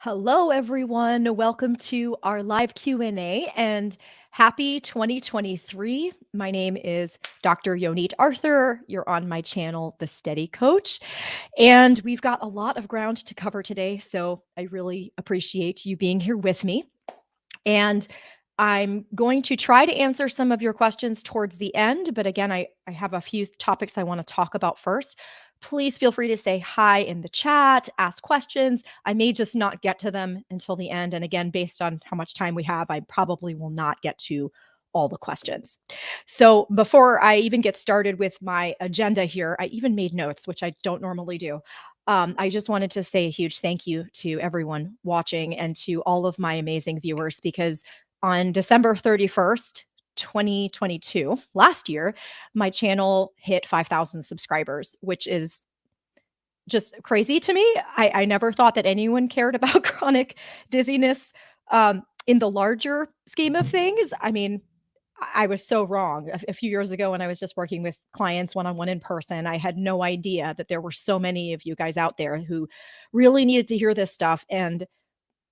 Hello, everyone. Welcome to our live Q&A and happy 2023. My name is Dr. Yonit Arthur. You're on my channel, The Steady Coach, and we've got a lot of ground to cover today, so I really appreciate you being here with me. And I'm going to try to answer some of your questions towards the end, but again, I have a few topics I want to talk about first. Please feel free to say hi in the chat, ask questions. I may just not get to them until the end. And again, based on how much time we have, I probably will not get to all the questions. So before I even get started with my agenda here, I even made notes, which I don't normally do. I just wanted to say a huge thank you to everyone watching and to all of my amazing viewers, because on December 31st, 2022, last year, my channel hit 5,000 subscribers, which is just crazy to me. I never thought that anyone cared about chronic dizziness in the larger scheme of things. I mean, I was so wrong. A few years ago, when I was just working with clients one-on-one in person, I had no idea that there were so many of you guys out there who really needed to hear this stuff. And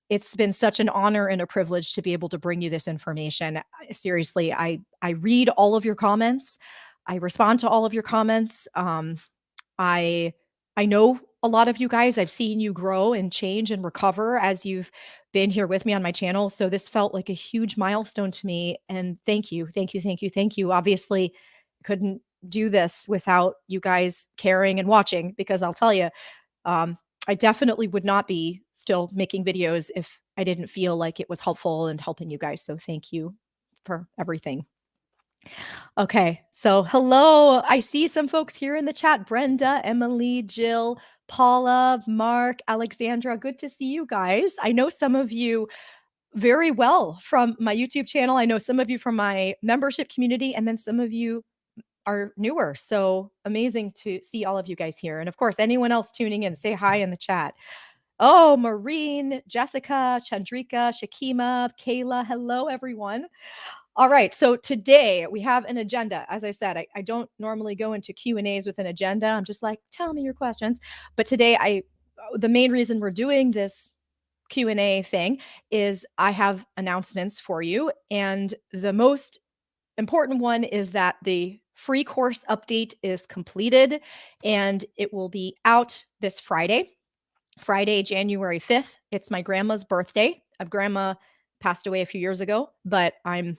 it's been such an honor and a privilege to be able to bring you this information. Seriously, I read all of your comments. I respond to all of your comments. I I know a lot of you guys. I've seen you grow and change and recover as you've been here with me on my channel. So this felt like a huge milestone to me. And thank you, thank you, thank you, thank you. Obviously, couldn't do this without you guys caring and watching, because I'll tell you, I definitely would not be still making videos if I didn't feel like it was helpful and helping you guys. So thank you for everything. Okay, so hello. I see some folks here in the chat. Brenda, Emily, Jill, Paula, Mark, Alexandra. Good to see you guys. I know some of you very well from my YouTube channel. I know some of you from my membership community, and then some of you are newer. So amazing to see all of you guys here. And of course, anyone else tuning in, say hi in the chat. Oh, Maureen, Jessica, Chandrika, Shakima, Kayla. Hello, everyone. All right, so today we have an agenda. As I said, I don't normally go into Q&As with an agenda. I'm just like, tell me your questions. But today, the main reason we're doing this Q&A thing is I have announcements for you. And the most important one is that the free course update is completed and it will be out this Friday, January 5th. It's my grandma's birthday. Grandma passed away a few years ago, but I'm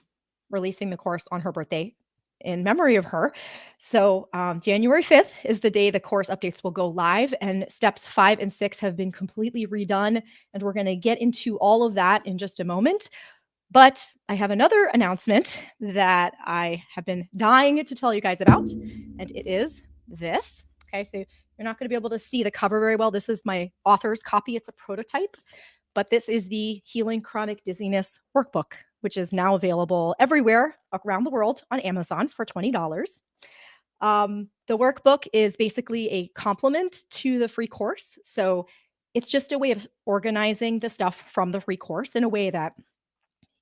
releasing the course on her birthday in memory of her. So January 5th is the day the course updates will go live, and steps 5 and 6 have been completely redone. And we're going to get into all of that in just a moment. But I have another announcement that I have been dying to tell you guys about, and it is this. Okay, so you're not going to be able to see the cover very well. This is my author's copy. It's a prototype, but this is the Healing Chronic Dizziness Workbook, which is now available everywhere around the world on Amazon for $20. The workbook is basically a complement to the free course. So it's just a way of organizing the stuff from the free course in a way that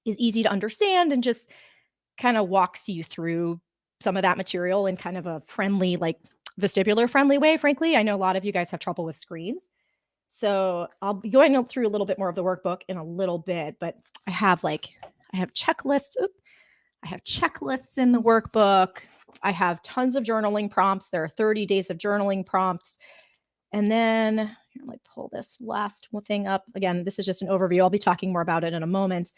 is easy to understand and just kind of walks you through some of that material in kind of a friendly, like vestibular friendly way. Frankly, I know a lot of you guys have trouble with screens. So I'll be going through a little bit more of the workbook in a little bit, but I have checklists. I have checklists in the workbook. I have tons of journaling prompts. There are 30 days of journaling prompts. And then here, let me pull this last thing up. Again, this is just an overview. I'll be talking more about it in a moment.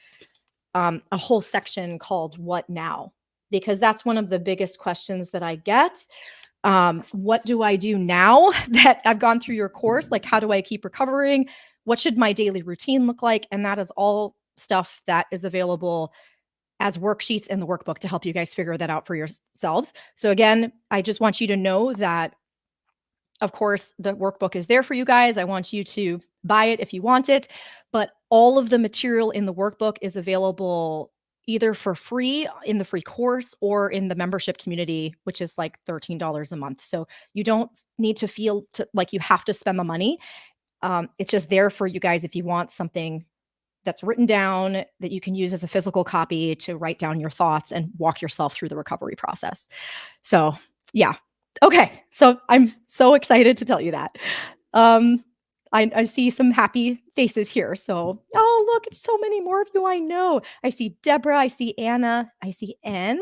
A whole section called What Now? Because that's one of the biggest questions that I get. What do I do now that I've gone through your course? Like, how do I keep recovering? What should my daily routine look like? And that is all stuff that is available as worksheets in the workbook to help you guys figure that out for yourselves. So again, I just want you to know that, of course, the workbook is there for you guys. I want you to buy it if you want it, but all of the material in the workbook is available either for free in the free course or in the membership community, which is like $13 a month. So you don't need to feel like you have to spend the money. It's just there for you guys if you want something that's written down that you can use as a physical copy to write down your thoughts and walk yourself through the recovery process. So yeah. Okay. So I'm so excited to tell you that. I see some happy faces here. So, oh, look, it's so many more of you I know. I see Deborah, I see Anna, I see N.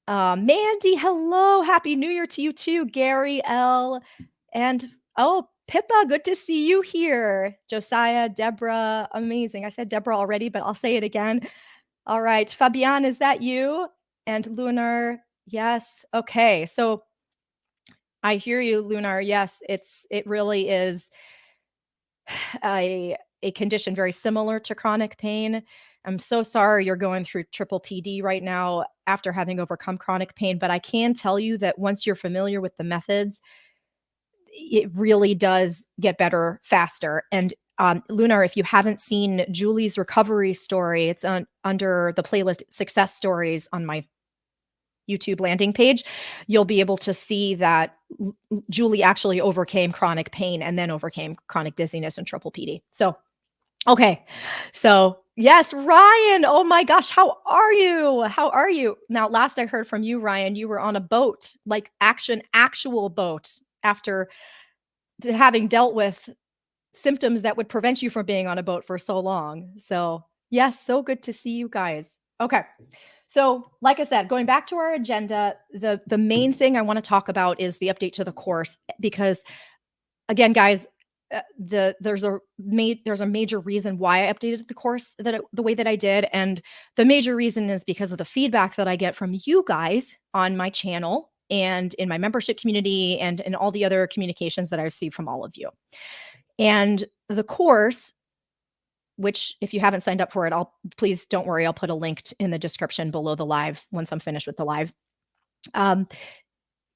Mandy, hello. Happy New Year to you too. Gary L. And oh, Pippa, good to see you here. Josiah, Deborah, amazing. I said Deborah already, but I'll say it again. All right. Fabian, is that you? And Lunar, yes. Okay. So I hear you, Lunar. Yes, it really is a condition very similar to chronic pain. I'm so sorry you're going through triple PD right now after having overcome chronic pain, but I can tell you that once you're familiar with the methods, it really does get better faster. And Lunar, if you haven't seen Julie's recovery story, it's under the playlist Success Stories on my YouTube landing page. You'll be able to see that Julie actually overcame chronic pain and then overcame chronic dizziness and triple PD. So, okay. So, yes, Ryan. Oh my gosh, how are you? How are you? Now, last I heard from you, Ryan, you were on a boat, like actual boat after having dealt with symptoms that would prevent you from being on a boat for so long. So, yes, so good to see you guys. Okay. So, like I said, going back to our agenda, the main thing I want to talk about is the update to the course because again, guys, there's a major reason why I updated the course the way that I did, and the major reason is because of the feedback that I get from you guys on my channel and in my membership community and in all the other communications that I receive from all of you. And the course, which if you haven't signed up for it, please don't worry, I'll put a link in the description below the live once I'm finished with the live.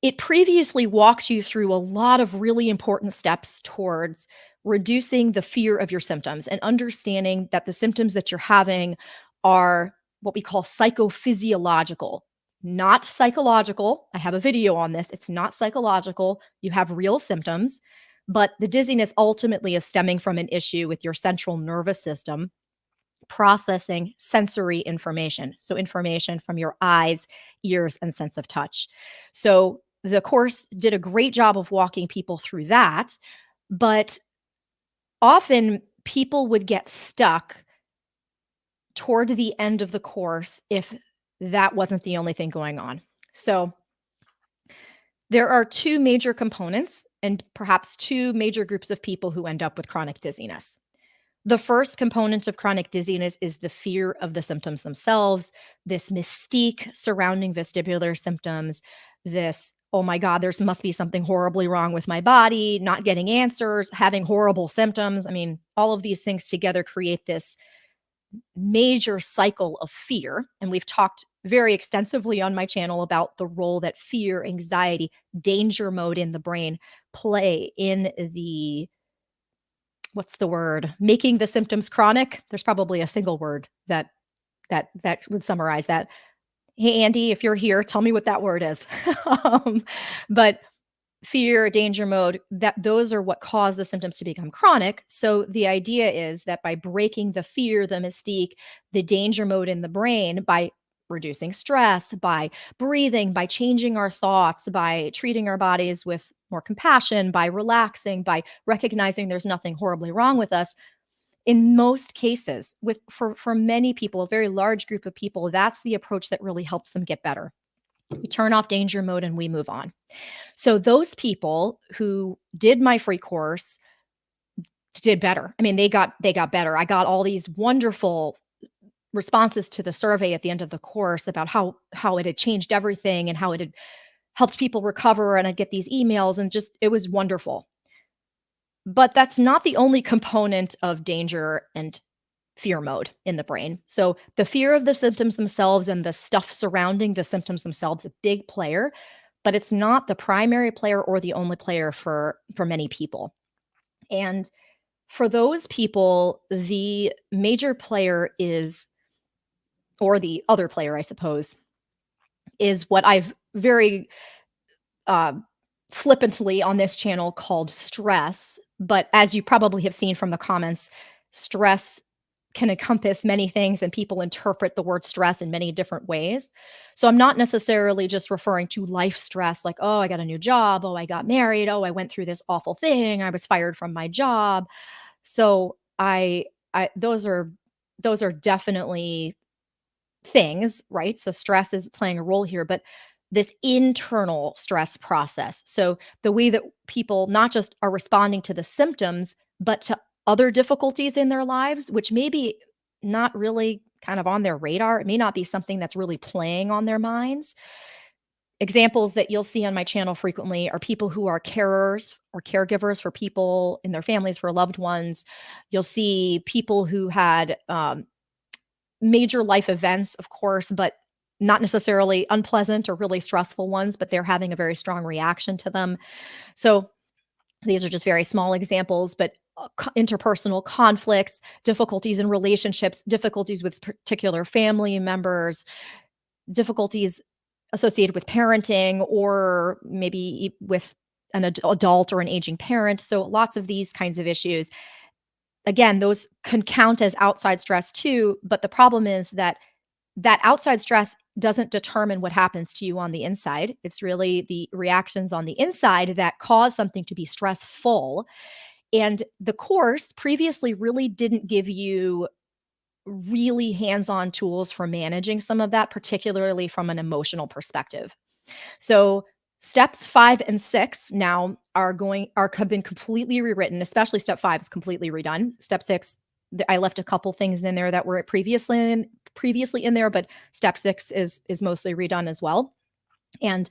It previously walked you through a lot of really important steps towards reducing the fear of your symptoms and understanding that the symptoms that you're having are what we call psychophysiological, not psychological. I have a video on this. It's not psychological. You have real symptoms, but the dizziness ultimately is stemming from an issue with your central nervous system processing sensory information. So, information from your eyes, ears, and sense of touch. So, the course did a great job of walking people through that. But often people would get stuck toward the end of the course if that wasn't the only thing going on. So, there are two major components and perhaps two major groups of people who end up with chronic dizziness. The first component of chronic dizziness is the fear of the symptoms themselves, this mystique surrounding vestibular symptoms, this, oh my God, there must be something horribly wrong with my body, not getting answers, having horrible symptoms. I mean, all of these things together create this major cycle of fear. And we've talked very extensively on my channel about the role that fear, anxiety, danger mode in the brain play in the what's the word? Making the symptoms chronic. There's probably a single word that would summarize that. Hey, Andy, if you're here, tell me what that word is. But fear, danger mode, those are what cause the symptoms to become chronic. So the idea is that by breaking the fear, the mystique, the danger mode in the brain, by reducing stress, by breathing, by changing our thoughts, by treating our bodies with more compassion, by relaxing, by recognizing there's nothing horribly wrong with us. In most cases, for many people, a very large group of people, that's the approach that really helps them get better. We turn off danger mode and we move on. So those people who did my free course did better. I mean, they got better. I got all these wonderful responses to the survey at the end of the course about how it had changed everything and how it had helped people recover, and I'd get these emails and just it was wonderful. But that's not the only component of danger and fear mode in the brain. So the fear of the symptoms themselves and the stuff surrounding the symptoms themselves, a big player, but it's not the primary player or the only player for many people. And for those people, the major player is, or the other player, I suppose, is what I've very flippantly on this channel called stress. But as you probably have seen from the comments, stress can encompass many things and people interpret the word stress in many different ways. So I'm not necessarily just referring to life stress like, oh, I got a new job, oh, I got married, oh, I went through this awful thing, I was fired from my job. So I those are definitely things, right? So stress is playing a role here, but this internal stress process. So the way that people not just are responding to the symptoms, but to other difficulties in their lives, which may be not really kind of on their radar. It may not be something that's really playing on their minds. Examples that you'll see on my channel frequently are people who are carers or caregivers for people in their families, for loved ones. You'll see people who had major life events, of course, but not necessarily unpleasant or really stressful ones, but they're having a very strong reaction to them. So these are just very small examples, but interpersonal conflicts, difficulties in relationships, difficulties with particular family members, difficulties associated with parenting, or maybe with an adult or an aging parent. So lots of these kinds of issues. Again, those can count as outside stress too, but the problem is that that outside stress doesn't determine what happens to you on the inside. It's really the reactions on the inside that cause something to be stressful. And the course previously really didn't give you really hands-on tools for managing some of that, particularly from an emotional perspective. So steps 5 and 6 now have been completely rewritten, especially step 5 is completely redone. Step 6, I left a couple things in there that were previously in there, but step 6 is mostly redone as well. And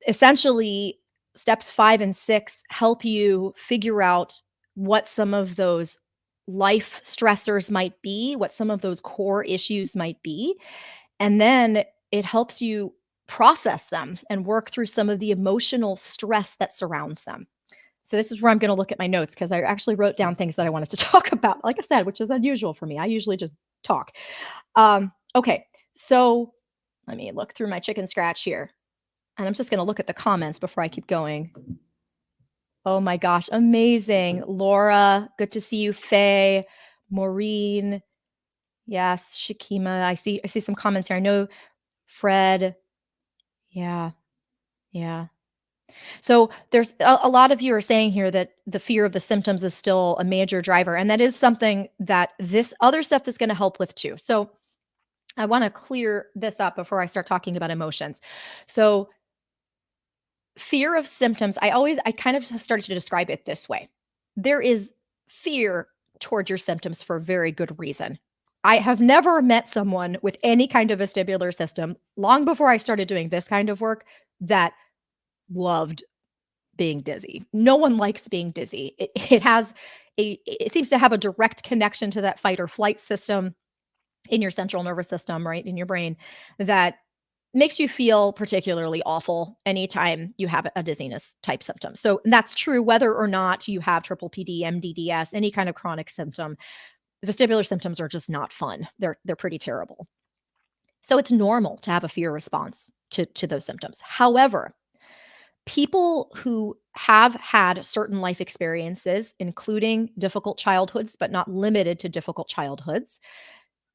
essentially, steps 5 and 6 help you figure out what some of those life stressors might be, what some of those core issues might be, and then it helps you process them and work through some of the emotional stress that surrounds them. So this is where I'm going to look at my notes because I actually wrote down things that I wanted to talk about, like I said, which is unusual for me. I usually just talk. Okay, so let me look through my chicken scratch here. And I'm just going to look at the comments before I keep going. Oh my gosh, amazing. Laura, good to see you. Faye, Maureen, yes, Shakima. I see some comments here. I know Fred. Yeah, yeah. So there's a lot of you are saying here that the fear of the symptoms is still a major driver, and that is something that this other stuff is going to help with too. So I want to clear this up before I start talking about emotions. So fear of symptoms, I kind of have started to describe it this way. There is fear toward your symptoms for a very good reason. I have never met someone with any kind of vestibular system long before I started doing this kind of work that loved being dizzy. No one likes being dizzy. It seems to have a direct connection to that fight or flight system in your central nervous system, right, in your brain, that makes you feel particularly awful anytime you have a dizziness type symptom. So that's true whether or not you have triple PD, MDDS, any kind of chronic symptom. Vestibular symptoms are just not fun. They're pretty terrible. So it's normal to have a fear response to those symptoms. However, people who have had certain life experiences, including difficult childhoods, but not limited to difficult childhoods,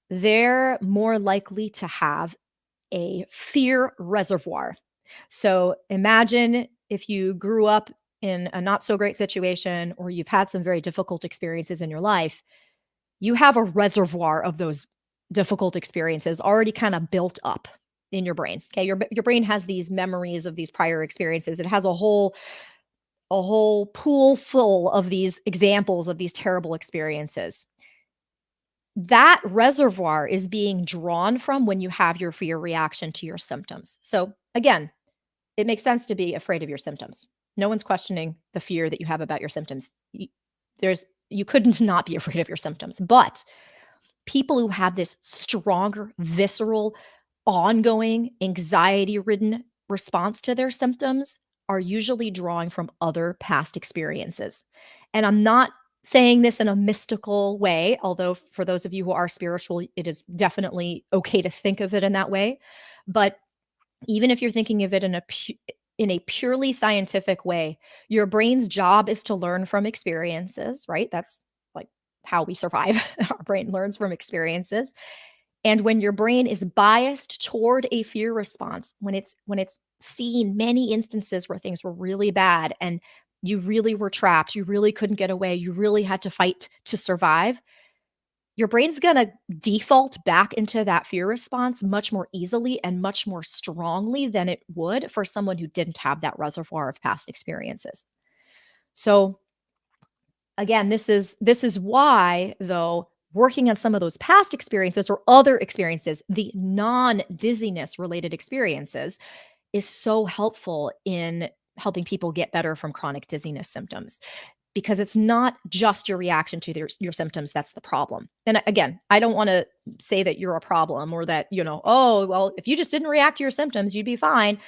they're more likely to have a fear reservoir. So imagine if you grew up in a not so great situation or you've had some very difficult experiences in your life, you have a reservoir of those difficult experiences already kind of built up in your brain. Okay, your brain has these memories of these prior experiences. It has a whole pool full of these examples of these terrible experiences. That reservoir is being drawn from when you have your fear reaction to your symptoms. So again, it makes sense to be afraid of your symptoms. No one's questioning the fear that you have about your symptoms. You couldn't not be afraid of your symptoms, but people who have this stronger, visceral, ongoing, anxiety-ridden response to their symptoms are usually drawing from other past experiences. And I'm not saying this in a mystical way, although for those of you who are spiritual, it is definitely okay to think of it in that way. But even if you're thinking of it in a purely scientific way, your brain's job is to learn from experiences, right? That's like how we survive. Our brain learns from experiences. And when your brain is biased toward a fear response, when it's seen many instances where things were really bad and you really were trapped, you really couldn't get away, you really had to fight to survive, your brain's going to default back into that fear response much more easily and much more strongly than it would for someone who didn't have that reservoir of past experiences. So again, this is why, though, working on some of those past experiences or other experiences, the non-dizziness related experiences, is so helpful in helping people get better from chronic dizziness symptoms, because it's not just your reaction to your symptoms that's the problem. And again, I don't want to say that you're a problem or that, oh, well, if you just didn't react to your symptoms, you'd be fine.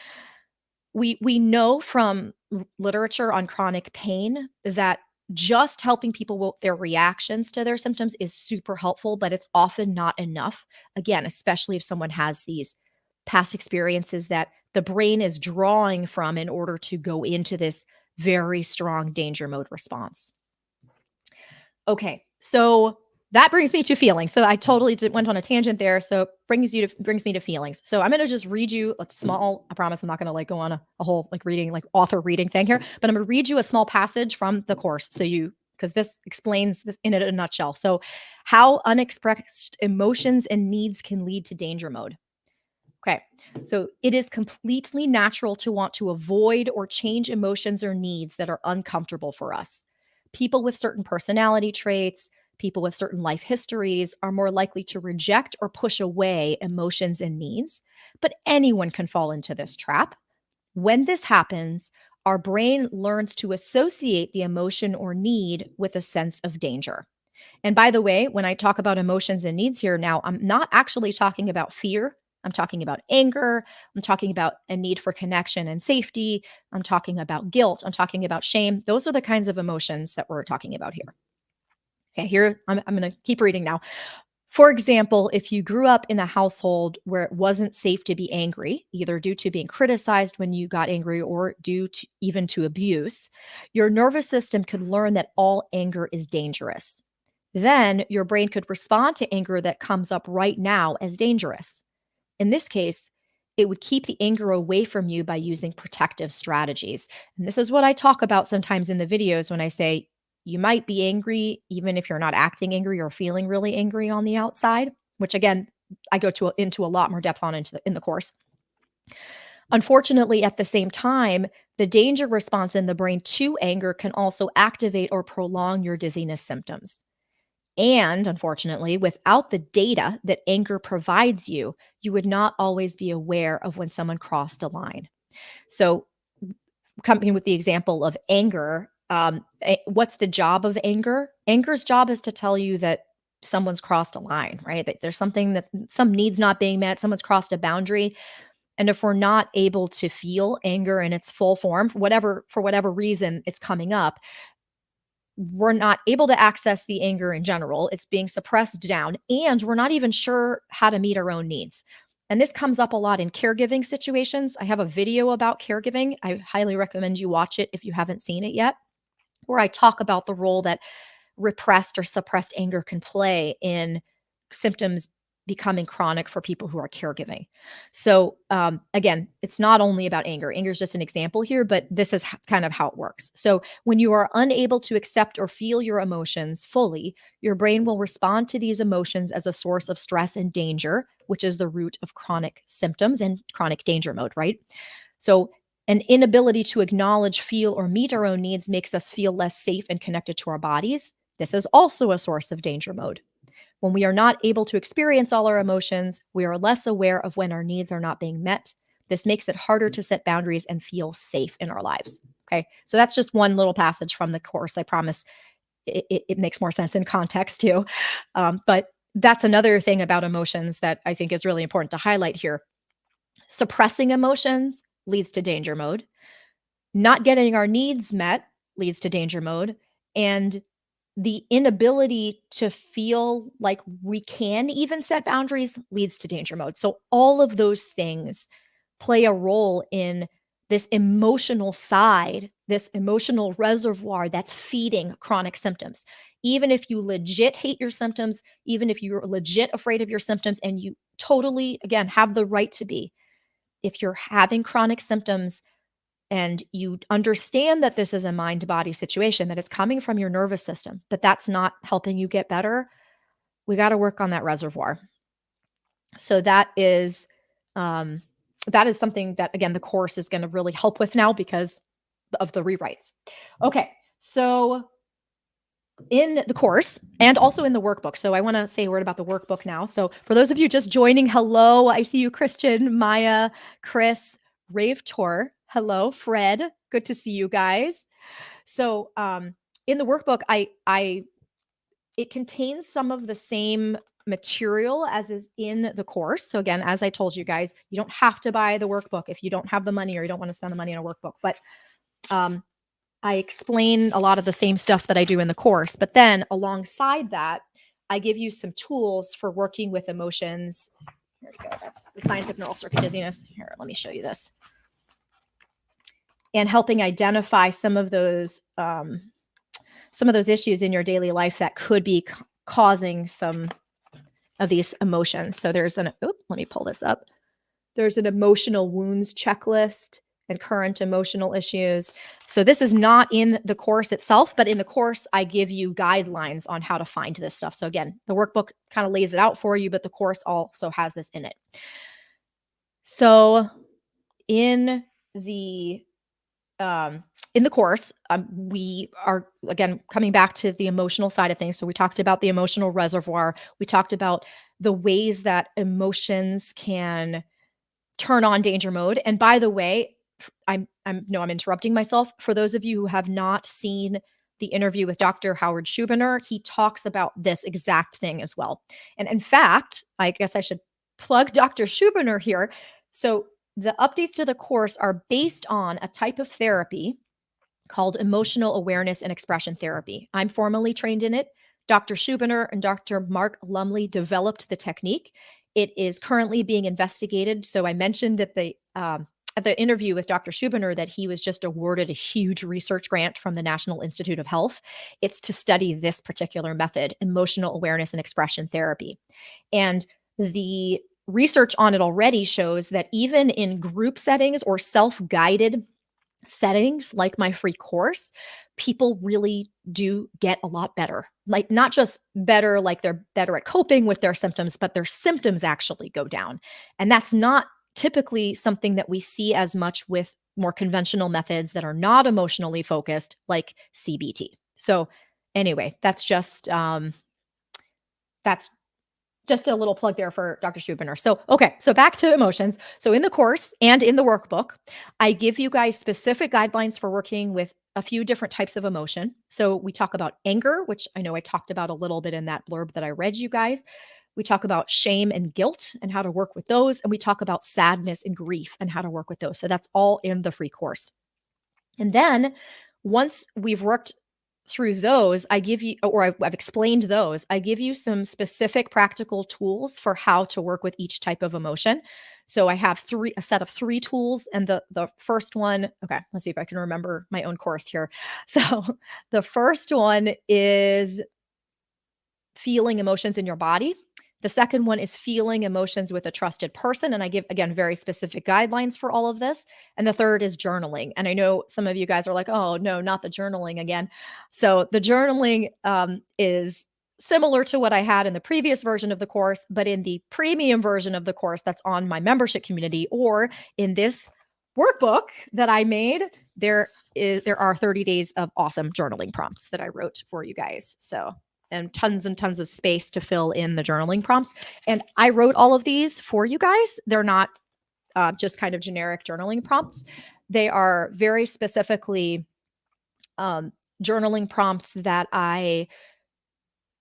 We know from literature on chronic pain that just helping people with their reactions to their symptoms is super helpful, but it's often not enough. Again, especially if someone has these past experiences that the brain is drawing from in order to go into this very strong danger mode response. Okay, so that brings me to feelings. So I totally went on a tangent there. So brings me to feelings. So I'm gonna just read you a small. I promise I'm not gonna like go on a whole like reading like author reading thing here, but I'm gonna read you a small passage from the course. So because this explains this in a nutshell. So how unexpressed emotions and needs can lead to danger mode. Okay. So it is completely natural to want to avoid or change emotions or needs that are uncomfortable for us. People with certain personality traits, people with certain life histories are more likely to reject or push away emotions and needs, but anyone can fall into this trap. When this happens, our brain learns to associate the emotion or need with a sense of danger. And by the way, when I talk about emotions and needs here now, I'm not actually talking about fear. I'm talking about anger. I'm talking about a need for connection and safety. I'm talking about guilt. I'm talking about shame. Those are the kinds of emotions that we're talking about here. Okay, here, I'm going to keep reading now. For example, if you grew up in a household where it wasn't safe to be angry, either due to being criticized when you got angry or due to even to abuse, your nervous system could learn that all anger is dangerous. Then your brain could respond to anger that comes up right now as dangerous. In this case, it would keep the anger away from you by using protective strategies. And this is what I talk about sometimes in the videos when I say you might be angry even if you're not acting angry or feeling really angry on the outside, which again, I go into a lot more depth on in the course. Unfortunately, at the same time, the danger response in the brain to anger can also activate or prolong your dizziness symptoms. And unfortunately, without the data that anger provides you, you would not always be aware of when someone crossed a line. So, coming with the example of anger, what's the job of anger? Anger's job is to tell you that someone's crossed a line, right? That there's something that some needs not being met, someone's crossed a boundary. And if we're not able to feel anger in its full form, for whatever reason it's coming up, we're not able to access the anger in general. It's being suppressed down, and we're not even sure how to meet our own needs. And this comes up a lot in caregiving situations. I have a video about caregiving. I highly recommend you watch it if you haven't seen it yet, where I talk about the role that repressed or suppressed anger can play in symptoms becoming chronic for people who are caregiving. So, again, it's not only about anger. Anger is just an example here, but this is kind of how it works. So, when you are unable to accept or feel your emotions fully, your brain will respond to these emotions as a source of stress and danger, which is the root of chronic symptoms and chronic danger mode, right? So, an inability to acknowledge, feel, or meet our own needs makes us feel less safe and connected to our bodies. This is also a source of danger mode. When we are not able to experience all our emotions, we are less aware of when our needs are not being met. This makes it harder to set boundaries and feel safe in our lives. Okay, so that's just one little passage from the course. I promise it makes more sense in context too. But that's another thing about emotions that I think is really important to highlight here. Suppressing emotions leads to danger mode. Not getting our needs met leads to danger mode. And the inability to feel like we can even set boundaries leads to danger mode. So all of those things play a role in this emotional side this emotional reservoir that's feeding chronic symptoms. Even if you legit hate your symptoms, even if you're legit afraid of your symptoms, and you totally, again, have the right to be, if you're having chronic symptoms and you understand that this is a mind body situation, that it's coming from your nervous system, that that's not helping you get better, we got to work on that reservoir. So um, that is something that, again, the course is going to really help with now because of the rewrites. Okay, so in the course and also in the workbook. So I want to say a word about the workbook now. So for those of you just joining, hello. I see you, Christian, Maya, Chris, Rave Tor. Hello, Fred. Good to see you guys. So in the workbook, it contains some of the same material as is in the course. So again, as I told you guys, you don't have to buy the workbook if you don't have the money or you don't want to spend the money on a workbook. But I explain a lot of the same stuff that I do in the course, but then alongside that, I give you some tools for working with emotions. Here we go. That's the science of neural circuit dizziness. Here, let me show you this. And helping identify some of those issues in your daily life that could be causing some of these emotions. So let me pull this up. There's an emotional wounds checklist and current emotional issues. So this is not in the course itself, but in the course, I give you guidelines on how to find this stuff. So again, the workbook kind of lays it out for you, but the course also has this in it. So in the course, we are, again, coming back to the emotional side of things. So we talked about the emotional reservoir. We talked about the ways that emotions can turn on danger mode. And by the way, I'm interrupting myself. For those of you who have not seen the interview with Dr. Howard Schubiner, he talks about this exact thing as well. And in fact, I guess I should plug Dr. Schubiner here. So the updates to the course are based on a type of therapy called emotional awareness and expression therapy. I'm formally trained in it. Dr. Schubiner and Dr. Mark Lumley developed the technique. It is currently being investigated. So I mentioned at the interview with Dr. Schubiner that he was just awarded a huge research grant from the National Institute of Health. It's to study this particular method, emotional awareness and expression therapy. And the research on it already shows that even in group settings or self-guided settings like my free course, people really do get a lot better. Like, not just better, like they're better at coping with their symptoms, but their symptoms actually go down. And that's not typically something that we see as much with more conventional methods that are not emotionally focused, like CBT. So anyway, that's just a little plug there for Dr. Schubiner. So, okay, so back to emotions. So in the course and in the workbook, I give you guys specific guidelines for working with a few different types of emotion. So we talk about anger, which I know I talked about a little bit in that blurb that I read you guys. We talk about shame and guilt and how to work with those. And we talk about sadness and grief and how to work with those. So that's all in the free course. And then once we've worked through those, I give you, or I've explained those, I give you some specific practical tools for how to work with each type of emotion. So I have a set of 3 tools. And the first one, okay, let's see if I can remember my own course here. So the first one is feeling emotions in your body. The second one is feeling emotions with a trusted person. And I give, again, very specific guidelines for all of this. And the third is journaling. And I know some of you guys are like, oh, no, not the journaling again. So the journaling is similar to what I had in the previous version of the course, but in the premium version of the course that's on my membership community, or in this workbook that I made, there are 30 days of awesome journaling prompts that I wrote for you guys. So, and tons of space to fill in the journaling prompts. And I wrote all of these for you guys. They're not just kind of generic journaling prompts. They are very specifically journaling prompts that I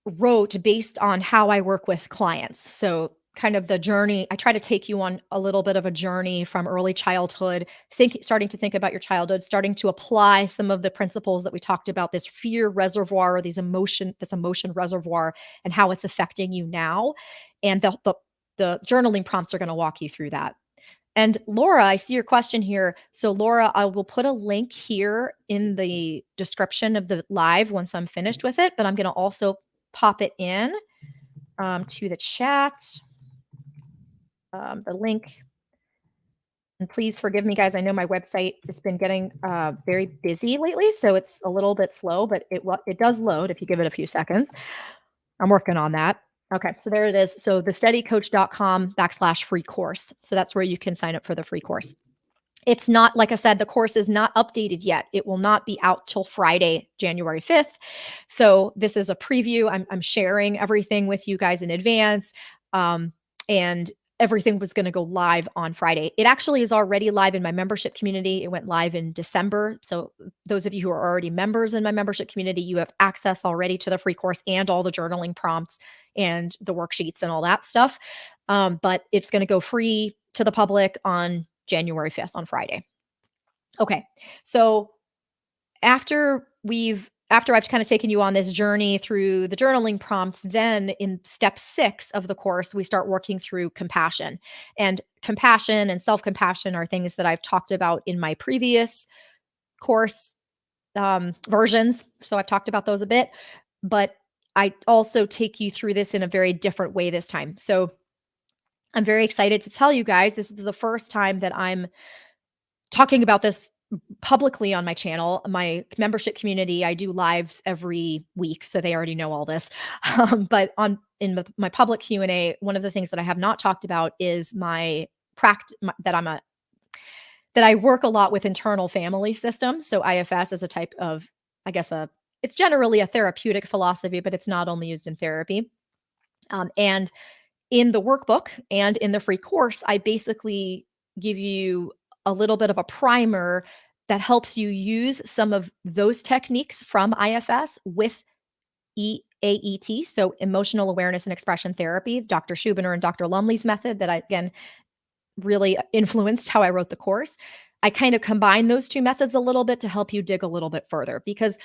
wrote based on how I work with clients. So kind of the journey, I try to take you on a little bit of a journey from early childhood, starting to think about your childhood, starting to apply some of the principles that we talked about, this fear reservoir, or this emotion reservoir, and how it's affecting you now. And the journaling prompts are going to walk you through that. And Laura, I see your question here. So Laura, I will put a link here in the description of the live once I'm finished with it, but I'm going to also pop it in to the chat, the link. And please forgive me, guys. I know my website has been getting very busy lately, so it's a little bit slow, but it does load if you give it a few seconds. I'm working on that. Okay, so there it is. So thesteadycoach.com/free course. So that's where you can sign up for the free course. It's not, like I said, the course is not updated yet. It will not be out till Friday, January 5th. So this is a preview. I'm sharing everything with you guys in advance. And everything was going to go live on Friday. It actually is already live in my membership community. It went live in December. So those of you who are already members in my membership community, you have access already to the free course and all the journaling prompts and the worksheets and all that stuff. But it's going to go free to the public on January 5th, on Friday. Okay. So after I've kind of taken you on this journey through the journaling prompts, then in step 6 of the course, we start working through compassion. And compassion and self-compassion are things that I've talked about in my previous course versions. So I've talked about those a bit, but I also take you through this in a very different way this time. So I'm very excited to tell you guys, this is the first time that I'm talking about this publicly on my channel. My membership community, I do lives every week, so they already know all this. But my public Q&A, one of the things that I have not talked about is my practice that I work a lot with internal family systems. So IFS is a type of, I guess, it's generally a therapeutic philosophy, but it's not only used in therapy. And in the workbook and in the free course, I basically give you a little bit of a primer that helps you use some of those techniques from IFS with AET, so emotional awareness and expression therapy, Dr. Schubiner and Dr. Lumley's method that again, really influenced how I wrote the course. I kind of combine those two methods a little bit to help you dig a little bit further, because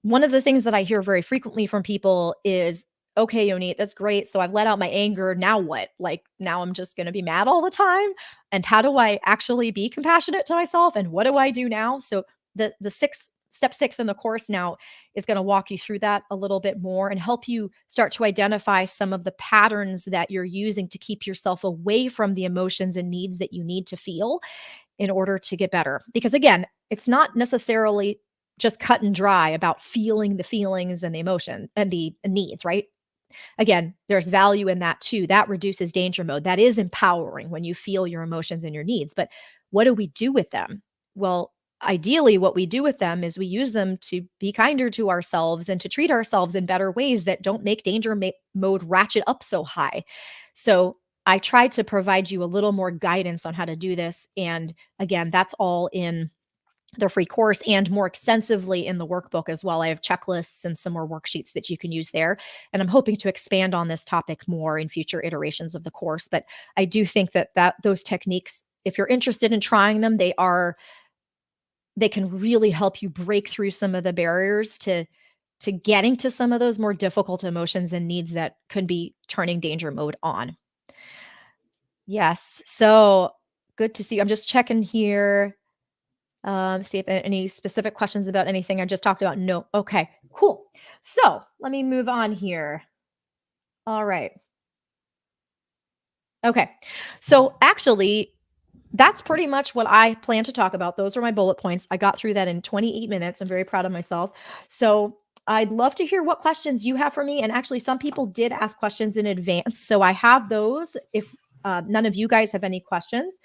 one of the things that I hear very frequently from people is, okay, Yoni, that's great. So I've let out my anger. Now what? Like, now I'm just going to be mad all the time. And how do I actually be compassionate to myself? And what do I do now? So step 6 in the course now is going to walk you through that a little bit more and help you start to identify some of the patterns that you're using to keep yourself away from the emotions and needs that you need to feel in order to get better. Because again, it's not necessarily just cut and dry about feeling the feelings and the emotion and the needs, right? Again, there's value in that too. That reduces danger mode. That is empowering when you feel your emotions and your needs. But what do we do with them? Well, ideally, what we do with them is we use them to be kinder to ourselves and to treat ourselves in better ways that don't make danger mode ratchet up so high. So I try to provide you a little more guidance on how to do this. And again, that's all in the free course and more extensively in the workbook as well. I have checklists and some more worksheets that you can use there. And I'm hoping to expand on this topic more in future iterations of the course. But I do think that those techniques, if you're interested in trying them, they can really help you break through some of the barriers to getting to some of those more difficult emotions and needs that could be turning danger mode on. Yes. So good to see you. I'm just checking here. See if any specific questions about anything I just talked about. No. Okay, cool. So let me move on here. All right. Okay. So actually, that's pretty much what I plan to talk about. Those are my bullet points. I got through that in 28 minutes. I'm very proud of myself. So I'd love to hear what questions you have for me. And actually, some people did ask questions in advance. So I have those if none of you guys have any questions.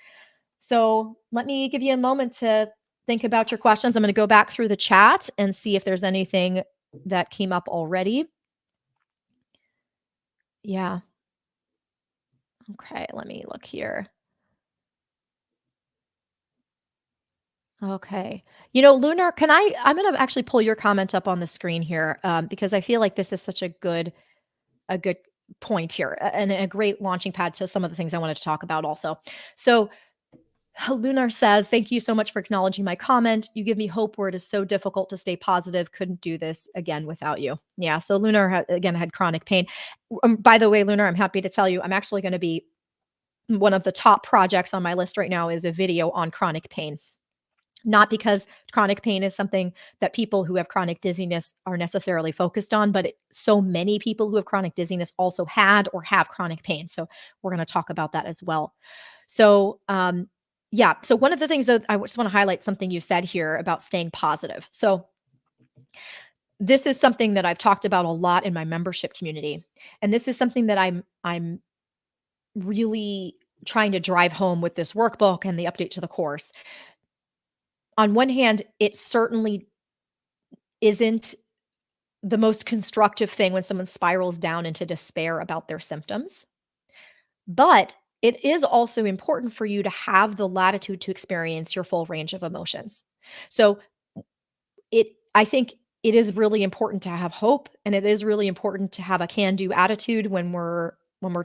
So let me give you a moment to think about your questions. I'm going to go back through the chat and see if there's anything that came up already. Yeah. Okay, let me look here. Okay. Lunar, I'm going to actually pull your comment up on the screen here because I feel like this is such a good point here and a great launching pad to some of the things I wanted to talk about also. So Lunar says, thank you so much for acknowledging my comment. You give me hope where it is so difficult to stay positive. Couldn't do this again without you. Yeah. So Lunar, again, had chronic pain. By the way, Lunar, I'm happy to tell you, I'm actually going to be one of the top projects on my list right now is a video on chronic pain. Not because chronic pain is something that people who have chronic dizziness are necessarily focused on, but so many people who have chronic dizziness also had or have chronic pain. So we're going to talk about that as well. So, yeah. So one of the things that I just want to highlight something you said here about staying positive. So this is something that I've talked about a lot in my membership community, and this is something that I'm really trying to drive home with this workbook and the update to the course. On one hand, it certainly isn't the most constructive thing when someone spirals down into despair about their symptoms. But it is also important for you to have the latitude to experience your full range of emotions. So I think it is really important to have hope, and it is really important to have a can-do attitude when we're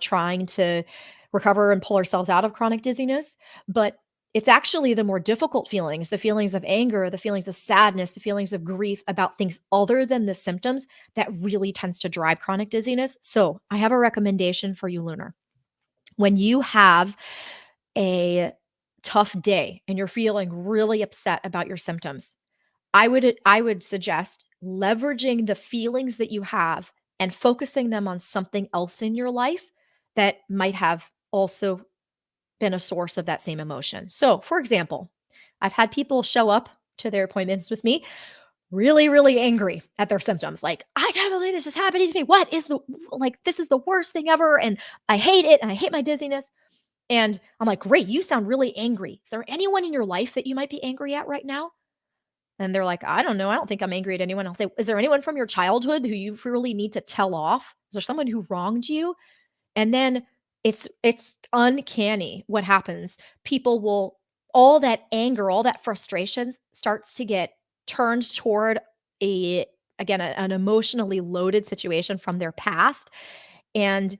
trying to recover and pull ourselves out of chronic dizziness. But it's actually the more difficult feelings, the feelings of anger, the feelings of sadness, the feelings of grief about things other than the symptoms that really tends to drive chronic dizziness. So I have a recommendation for you, Lunar. When you have a tough day and you're feeling really upset about your symptoms, I would suggest leveraging the feelings that you have and focusing them on something else in your life that might have also been a source of that same emotion. So, for example, I've had people show up to their appointments with me really, really angry at their symptoms. Like, I can't believe this is happening to me. What is this is the worst thing ever. And I hate it. And I hate my dizziness. And I'm like, great, you sound really angry. Is there anyone in your life that you might be angry at right now? And they're like, I don't know. I don't think I'm angry at anyone. I'll say, is there anyone from your childhood who you really need to tell off? Is there someone who wronged you? And then it's uncanny what happens. People will all that anger, all that frustration starts to get turned toward a again an emotionally loaded situation from their past, and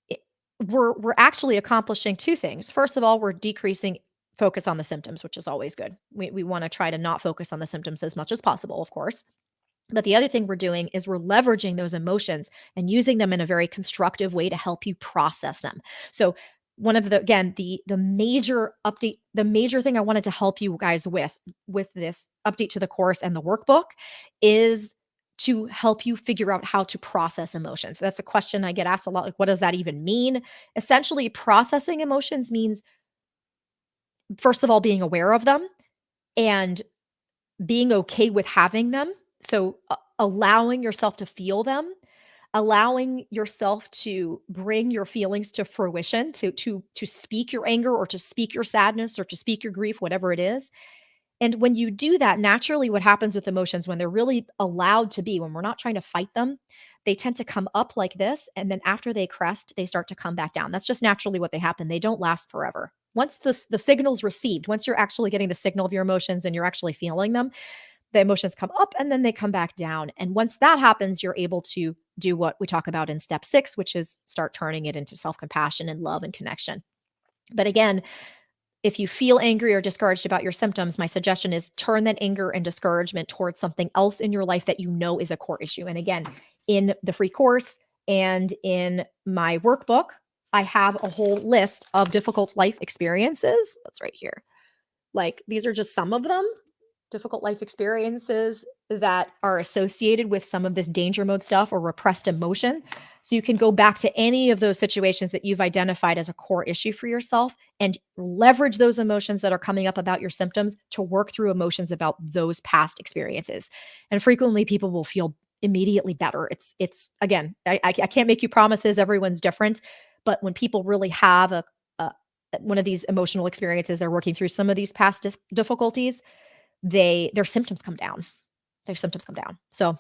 it, we're actually accomplishing two things. First of all, we're decreasing focus on the symptoms, which is always good. We want to try to not focus on the symptoms as much as possible, of course. But the other thing we're doing is we're leveraging those emotions and using them in a very constructive way to help you process them. So one of the again the major update, the major thing I wanted to help you guys with this update to the course and the workbook is to help you figure out how to process emotions. That's a question I get asked a lot, like what does that even mean? Essentially, processing emotions means first of all being aware of them and being okay with having them. So, allowing yourself to feel them, allowing yourself to bring your feelings to fruition, to speak your anger or to speak your sadness or to speak your grief, whatever it is. And when you do that, naturally what happens with emotions when they're really allowed to be, when we're not trying to fight them, they tend to come up like this, and then after they crest, they start to come back down. That's just naturally what they happen. They don't last forever. Once the signal's received, once you're actually getting the signal of your emotions and you're actually feeling them, the emotions come up and then they come back down. And once that happens, you're able to do what we talk about in step 6, which is start turning it into self-compassion and love and connection. But again, if you feel angry or discouraged about your symptoms, my suggestion is turn that anger and discouragement towards something else in your life that you know is a core issue. And again, in the free course and in my workbook, I have a whole list of difficult life experiences. That's right here. Like these are just some of them, difficult life experiences that are associated with some of this danger mode stuff or repressed emotion. So you can go back to any of those situations that you've identified as a core issue for yourself and leverage those emotions that are coming up about your symptoms to work through emotions about those past experiences. And frequently people will feel immediately better. It's again, I can't make you promises. Everyone's different, but when people really have a one of these emotional experiences, they're working through some of these past difficulties, their symptoms come down. Their symptoms come down. So,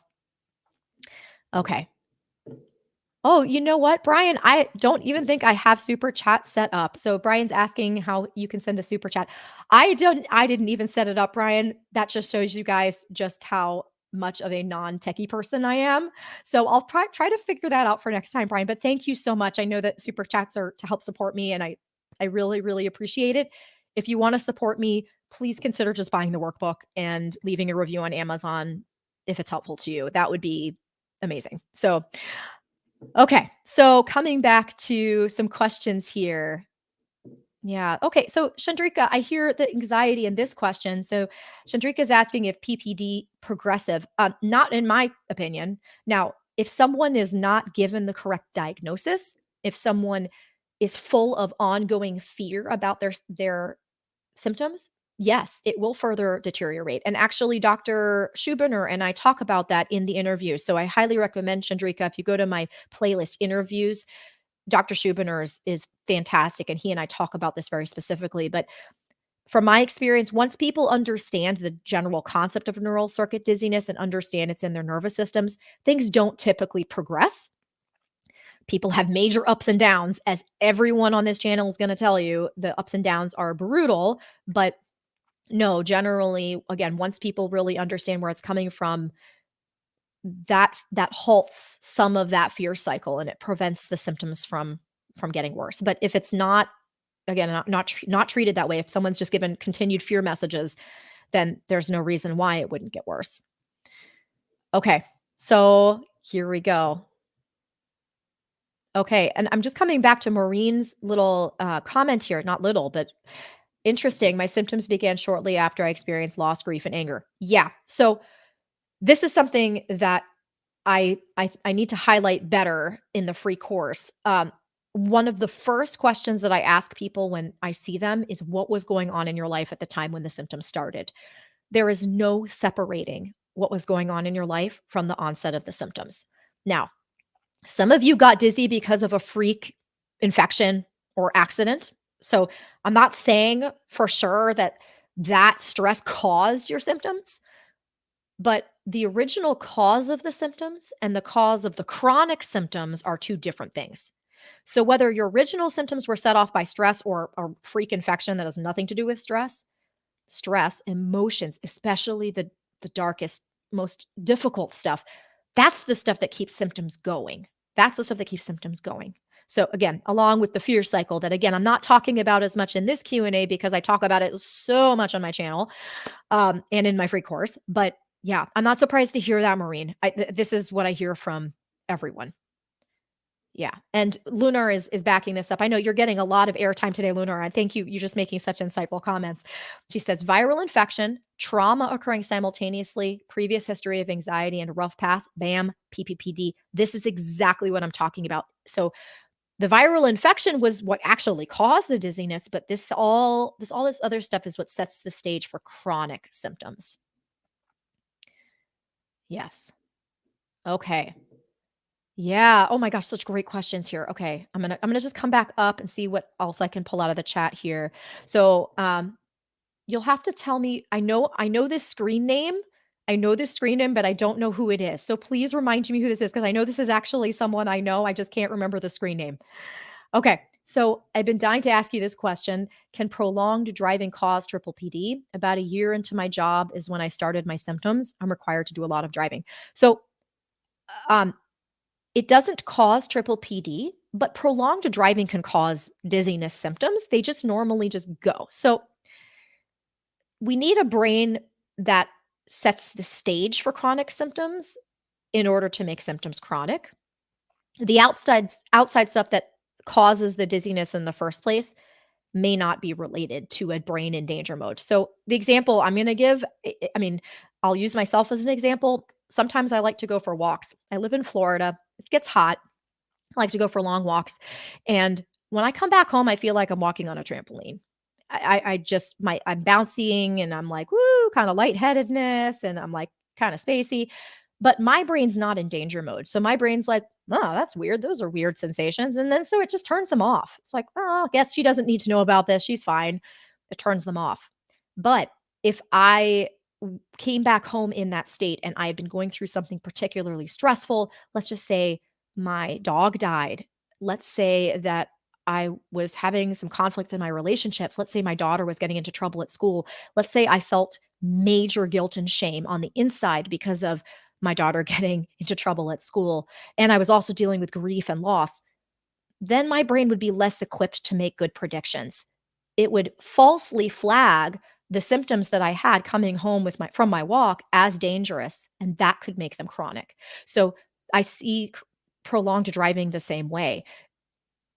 okay. Oh, you know what, Brian? I don't even think I have super chat set up. So Brian's asking how you can send a super chat. I didn't even set it up, Brian. That just shows you guys just how much of a non-techie person I am. So I'll try to figure that out for next time, Brian. But thank you so much. I know that super chats are to help support me, and I really, really appreciate it. If you want to support me, please consider just buying the workbook and leaving a review on Amazon if it's helpful to you. That would be amazing. So Okay, so coming back to some questions here. Yeah. Okay. So Chandrika, I hear the anxiety in this question. So Chandrika is asking if PPD progressive. Not in my opinion. Now, if someone is not given the correct diagnosis, if someone is full of ongoing fear about their symptoms, yes, it will further deteriorate. And actually, Dr. Schubiner and I talk about that in the interview. So I highly recommend Chandrika if you go to my playlist interviews. Dr. Schubiner is fantastic, and he and I talk about this very specifically. But from my experience, once people understand the general concept of neural circuit dizziness and understand it's in their nervous systems, things don't typically progress. People have major ups and downs, as everyone on this channel is going to tell you. The ups and downs are brutal, but no, generally, again, once people really understand where it's coming from, that halts some of that fear cycle and it prevents the symptoms from getting worse. But if it's not, again, not treated that way, if someone's just given continued fear messages, then there's no reason why it wouldn't get worse. Okay, so here we go. Okay, and I'm just coming back to Maureen's little comment here. Not little, but interesting. My symptoms began shortly after I experienced loss, grief, and anger. Yeah. So this is something that I need to highlight better in the free course. One of the first questions that I ask people when I see them is, what was going on in your life at the time when the symptoms started? There is no separating what was going on in your life from the onset of the symptoms. Now, some of you got dizzy because of a freak infection or accident. So I'm not saying for sure that that stress caused your symptoms, but the original cause of the symptoms and the cause of the chronic symptoms are two different things. So whether your original symptoms were set off by stress or a freak infection that has nothing to do with stress, emotions, especially the darkest, most difficult stuff, that's the stuff that keeps symptoms going. That's the stuff that keeps symptoms going. So again, along with the fear cycle that again, I'm not talking about as much in this Q&A because I talk about it so much on my channel and in my free course. But yeah, I'm not surprised to hear that, Maureen. This is what I hear from everyone. Yeah, and Lunar is backing this up. I know you're getting a lot of airtime today, Lunar. I thank you. You're just making such insightful comments. She says viral infection, trauma occurring simultaneously, previous history of anxiety and a rough past, bam, PPPD. This is exactly what I'm talking about. So the viral infection was what actually caused the dizziness, but this other stuff is what sets the stage for chronic symptoms. Yes. Okay. Yeah. Oh my gosh, such great questions here. Okay. I'm gonna just come back up and see what else I can pull out of the chat here. So you'll have to tell me. I know this screen name. I know this screen name, but I don't know who it is. So please remind me who this is because I know this is actually someone I know. I just can't remember the screen name. Okay. So I've been dying to ask you this question. Can prolonged driving cause triple PD? About a year into my job is when I started my symptoms. I'm required to do a lot of driving. So um it doesn't cause triple PD, but prolonged driving can cause dizziness symptoms. They just normally just go. So we need a brain that sets the stage for chronic symptoms in order to make symptoms chronic. The outside stuff that causes the dizziness in the first place may not be related to a brain in danger mode. So the example I'm going to give, I mean, I'll use myself as an example. Sometimes I like to go for walks. I live in Florida. It gets hot. I like to go for long walks. And when I come back home, I feel like I'm walking on a trampoline. I just I'm bouncing and I'm like, woo, kind of lightheadedness, and I'm like kind of spacey. But my brain's not in danger mode. So my brain's like, oh, that's weird. Those are weird sensations. And then so it just turns them off. It's like, oh, I guess she doesn't need to know about this. She's fine. It turns them off. But if I came back home in that state and I had been going through something particularly stressful, let's just say my dog died. Let's say that I was having some conflict in my relationships. Let's say my daughter was getting into trouble at school. Let's say I felt major guilt and shame on the inside because of my daughter getting into trouble at school. And I was also dealing with grief and loss. Then my brain would be less equipped to make good predictions. It would falsely flag the symptoms that I had coming home from my walk as dangerous, and that could make them chronic. So I see prolonged driving the same way.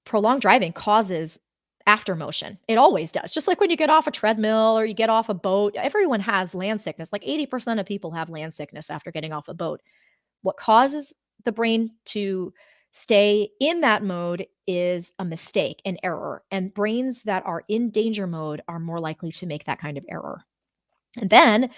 Prolonged driving causes after motion. It always does. Just like when you get off a treadmill or you get off a boat, everyone has land sickness. Like 80% of people have land sickness after getting off a boat. What causes the brain to stay in that mode is a mistake, an error. And brains that are in danger mode are more likely to make that kind of error. And then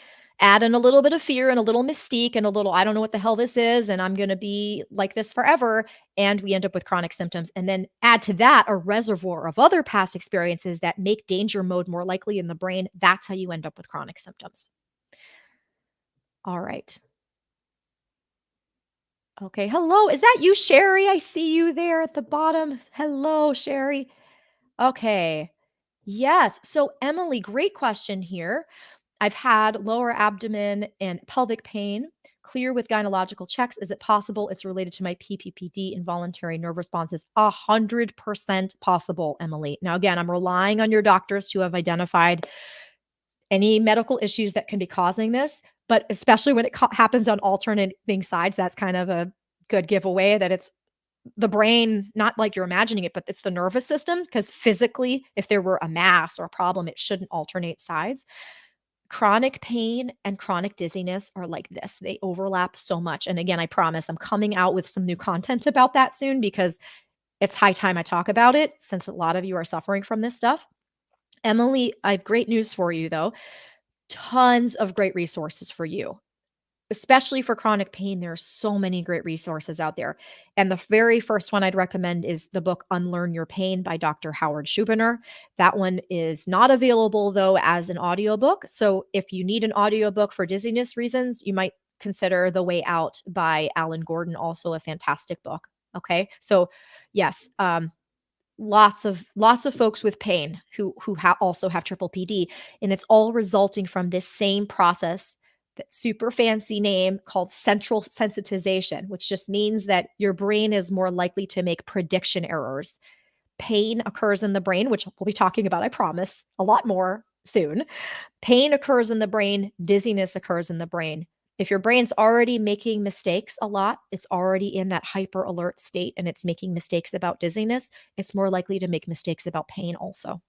add in a little bit of fear and a little mystique and a little, I don't know what the hell this is, and I'm going to be like this forever. And we end up with chronic symptoms. And then add to that a reservoir of other past experiences that make danger mode more likely in the brain. That's how you end up with chronic symptoms. All right. Okay. Hello. Is that you, Sherry? I see you there at the bottom. Hello, Sherry. Okay. Yes. So, Emily, great question here. I've had lower abdomen and pelvic pain, clear with gynecological checks. Is it possible it's related to my PPPD, involuntary nerve responses? 100% possible, Emily. Now, again, I'm relying on your doctors to have identified any medical issues that can be causing this, but especially when it happens on alternating sides, that's kind of a good giveaway that it's the brain, not like you're imagining it, but it's the nervous system. Because physically, if there were a mass or a problem, it shouldn't alternate sides. Chronic pain and chronic dizziness are like this. They overlap so much. And again, I promise I'm coming out with some new content about that soon because it's high time I talk about it since a lot of you are suffering from this stuff. Emily, I have great news for you though. Tons of great resources for you. Especially for chronic pain, there are so many great resources out there. And the very first one I'd recommend is the book Unlearn Your Pain by Dr. Howard Schubiner. That one is not available though as an audiobook. So if you need an audiobook for dizziness reasons, you might consider The Way Out by Alan Gordon, also a fantastic book. Okay. So yes, lots of folks with pain who also have triple PD, and it's all resulting from this same process, that super fancy name called central sensitization, which just means that your brain is more likely to make prediction errors. Pain occurs in the brain, which we'll be talking about, I promise, a lot more soon. Pain occurs in the brain, dizziness occurs in the brain. If your brain's already making mistakes a lot, it's already in that hyper alert state and it's making mistakes about dizziness, it's more likely to make mistakes about pain also.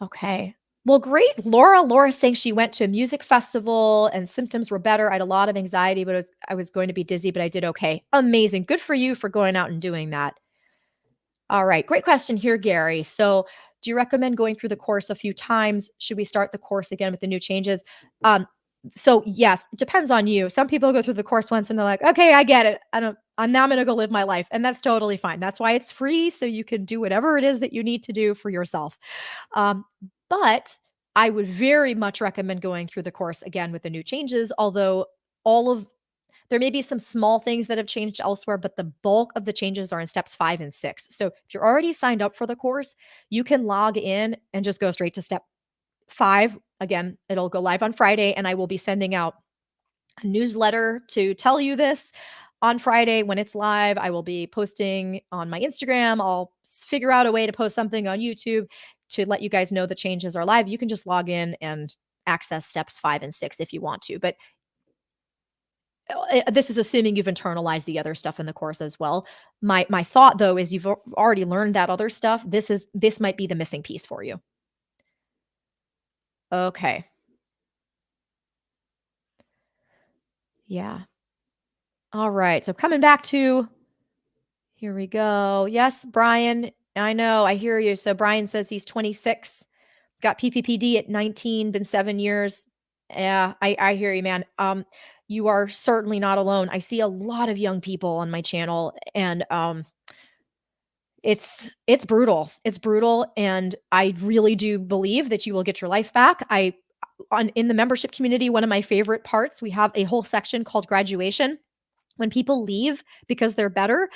Okay. Well, great. Laura's saying she went to a music festival and symptoms were better. I had a lot of anxiety, but I was going to be dizzy, but I did okay. Amazing. Good for you for going out and doing that. All right. Great question here, Gary. So, do you recommend going through the course a few times? Should we start the course again with the new changes? So yes, it depends on you. Some people go through the course once and they're like, okay, I get it. I'm now going to go live my life. And that's totally fine. That's why it's free. So you can do whatever it is that you need to do for yourself. Um, but I would very much recommend going through the course again with the new changes, although all of there may be some small things that have changed elsewhere, but the bulk of the changes are in steps 5 and 6. So if you're already signed up for the course, you can log in and just go straight to step 5. Again, it'll go live on Friday, and I will be sending out a newsletter to tell you this on Friday when it's live. I will be posting on my Instagram. I'll figure out a way to post something on YouTube to let you guys know the changes are live. You can just log in and access steps 5 and 6 if you want to. But this is assuming you've internalized the other stuff in the course as well. My thought though is you've already learned that other stuff. This might be the missing piece for you. Okay. Yeah. All right. So coming back to here we go. Yes, Brian. I know. I hear you. So Brian says he's 26, got PPPD at 19, been 7 years. Yeah, I hear you, man. You are certainly not alone. I see a lot of young people on my channel, and it's brutal. It's brutal, and I really do believe that you will get your life back. In the membership community, one of my favorite parts, we have a whole section called graduation. When people leave because they're better,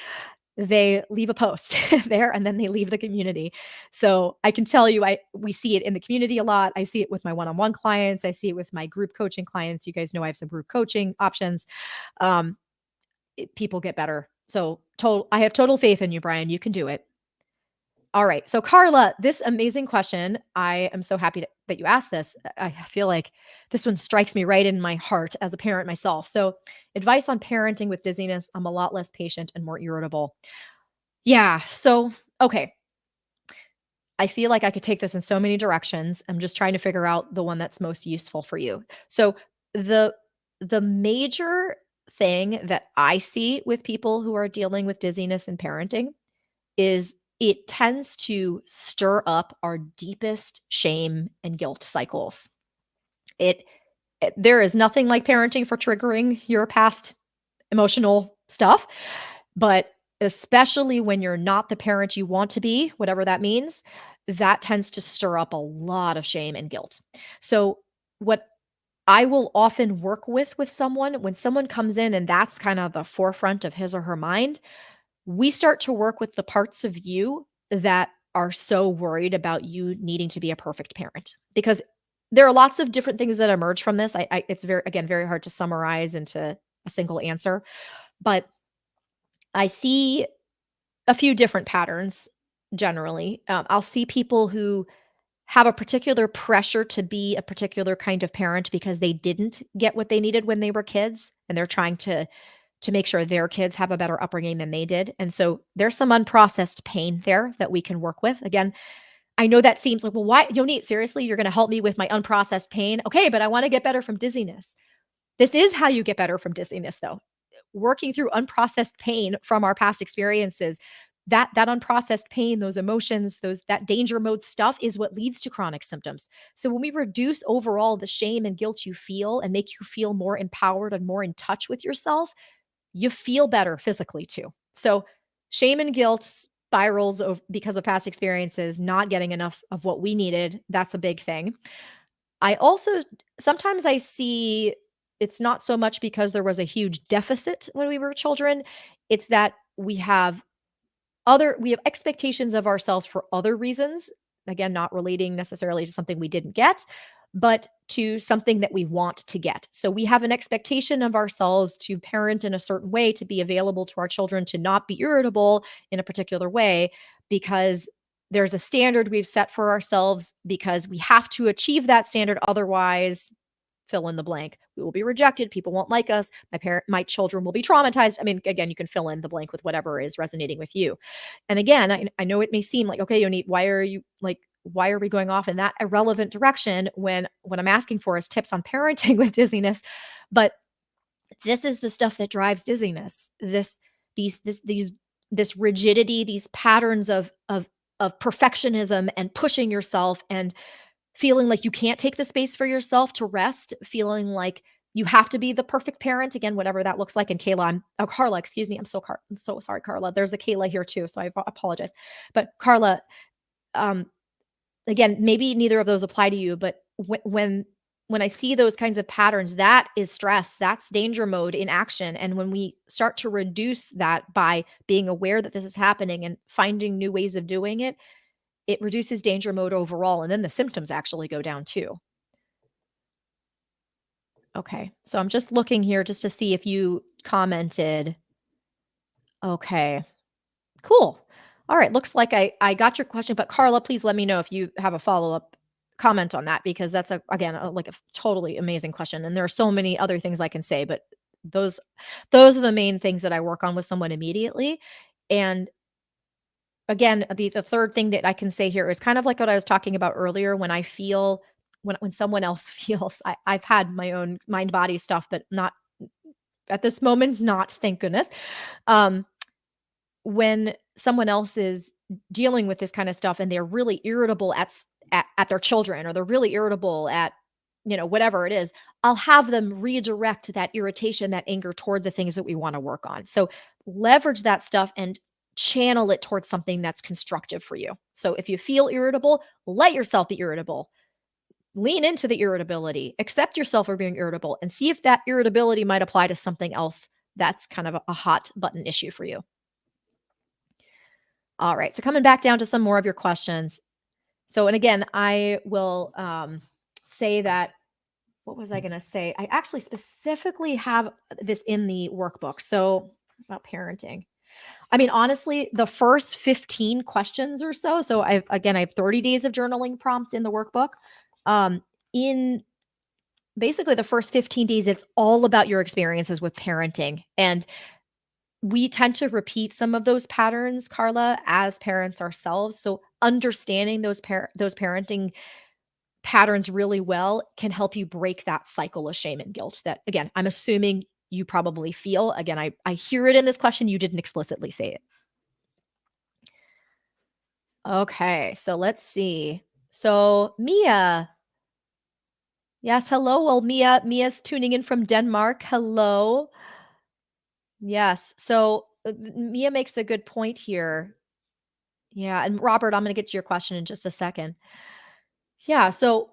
they leave a post there and then they leave the community. So I can tell you, we see it in the community a lot. I see it with my one-on-one clients. I see it with my group coaching clients. You guys know I have some group coaching options. People get better. So I have total faith in you, Brian. You can do it. All right. So Carla, this amazing question. I am so happy that you asked this. I feel like this one strikes me right in my heart as a parent myself. So, advice on parenting with dizziness: I'm a lot less patient and more irritable. Yeah. So, okay. I feel like I could take this in so many directions. I'm just trying to figure out the one that's most useful for you. So, the the major thing that I see with people who are dealing with dizziness and parenting is it tends to stir up our deepest shame and guilt cycles. It, there is nothing like parenting for triggering your past emotional stuff, but especially when you're not the parent you want to be, whatever that means, that tends to stir up a lot of shame and guilt. So, what I will often work with someone when someone comes in and that's kind of the forefront of his or her mind, we start to work with the parts of you that are so worried about you needing to be a perfect parent, because there are lots of different things that emerge from this. It's very, again, very hard to summarize into a single answer, but I see a few different patterns generally. I'll see people who have a particular pressure to be a particular kind of parent because they didn't get what they needed when they were kids, and they're trying to make sure their kids have a better upbringing than they did. And so there's some unprocessed pain there that we can work with. Again, I know that seems like, well, why, Yoni, seriously, you're going to help me with my unprocessed pain? Okay, but I want to get better from dizziness. This is how you get better from dizziness, though. Working through unprocessed pain from our past experiences, that unprocessed pain, those emotions, those that danger mode stuff is what leads to chronic symptoms. So when we reduce overall the shame and guilt you feel and make you feel more empowered and more in touch with yourself, you feel better physically too. So shame and guilt spirals because of past experiences, not getting enough of what we needed. That's a big thing. I also sometimes I see it's not so much because there was a huge deficit when we were children. It's that we have expectations of ourselves for other reasons, again, not relating necessarily to something we didn't get, but to something that we want to get. So we have an expectation of ourselves to parent in a certain way, to be available to our children, to not be irritable in a particular way, because there's a standard we've set for ourselves because we have to achieve that standard. Otherwise, fill in the blank. We will be rejected. People won't like us. My children will be traumatized. I mean, again, you can fill in the blank with whatever is resonating with you. And again, I know it may seem like, okay, Yoni, why are we going off in that irrelevant direction when what I'm asking for is tips on parenting with dizziness? But this is the stuff that drives dizziness. This rigidity, these patterns of perfectionism and pushing yourself and feeling like you can't take the space for yourself to rest, feeling like you have to be the perfect parent, again, whatever that looks like. And Carla, excuse me. I'm so sorry, Carla. There's a Kayla here too, so I apologize. But Carla, um, again, maybe neither of those apply to you, but when I see those kinds of patterns, that is stress. That's danger mode in action. And when we start to reduce that by being aware that this is happening and finding new ways of doing it, it reduces danger mode overall, and then the symptoms actually go down too. Okay. So I'm just looking here just to see if you commented. Okay. Cool. All right. Looks like I got your question, but Carla, please let me know if you have a follow-up comment on that, because that's again like a totally amazing question, and there are so many other things I can say, but those those are the main things that I work on with someone immediately. And again, the third thing that I can say here is kind of like what I was talking about earlier. When I feel when someone else feels, I've had my own mind body stuff, but not at this moment, not, thank goodness. Um, when someone else is dealing with this kind of stuff and they're really irritable at their children, or they're really irritable at, whatever it is, I'll have them redirect that irritation, that anger toward the things that we want to work on. So leverage that stuff and channel it towards something that's constructive for you. So if you feel irritable, let yourself be irritable. Lean into the irritability, accept yourself for being irritable, and see if that irritability might apply to something else that's kind of a hot button issue for you. All right. So coming back down to some more of your questions. So, and again, I will say that, what was I going to say? I actually specifically have this in the workbook. So about parenting. I mean, honestly, the first 15 questions or so. So I have 30 days of journaling prompts in the workbook. In basically the first 15 days, it's all about your experiences with parenting. And we tend to repeat some of those patterns, Carla, as parents ourselves. So understanding those parenting patterns really well can help you break that cycle of shame and guilt that, again, I'm assuming you probably feel. Again, I hear it in this question. You didn't explicitly say it. Okay, so let's see. So Mia, yes, hello. Well, Mia's tuning in from Denmark. Hello. Yes. So Mia makes a good point here. Yeah, and Robert, I'm going to get to your question in just a second. Yeah, so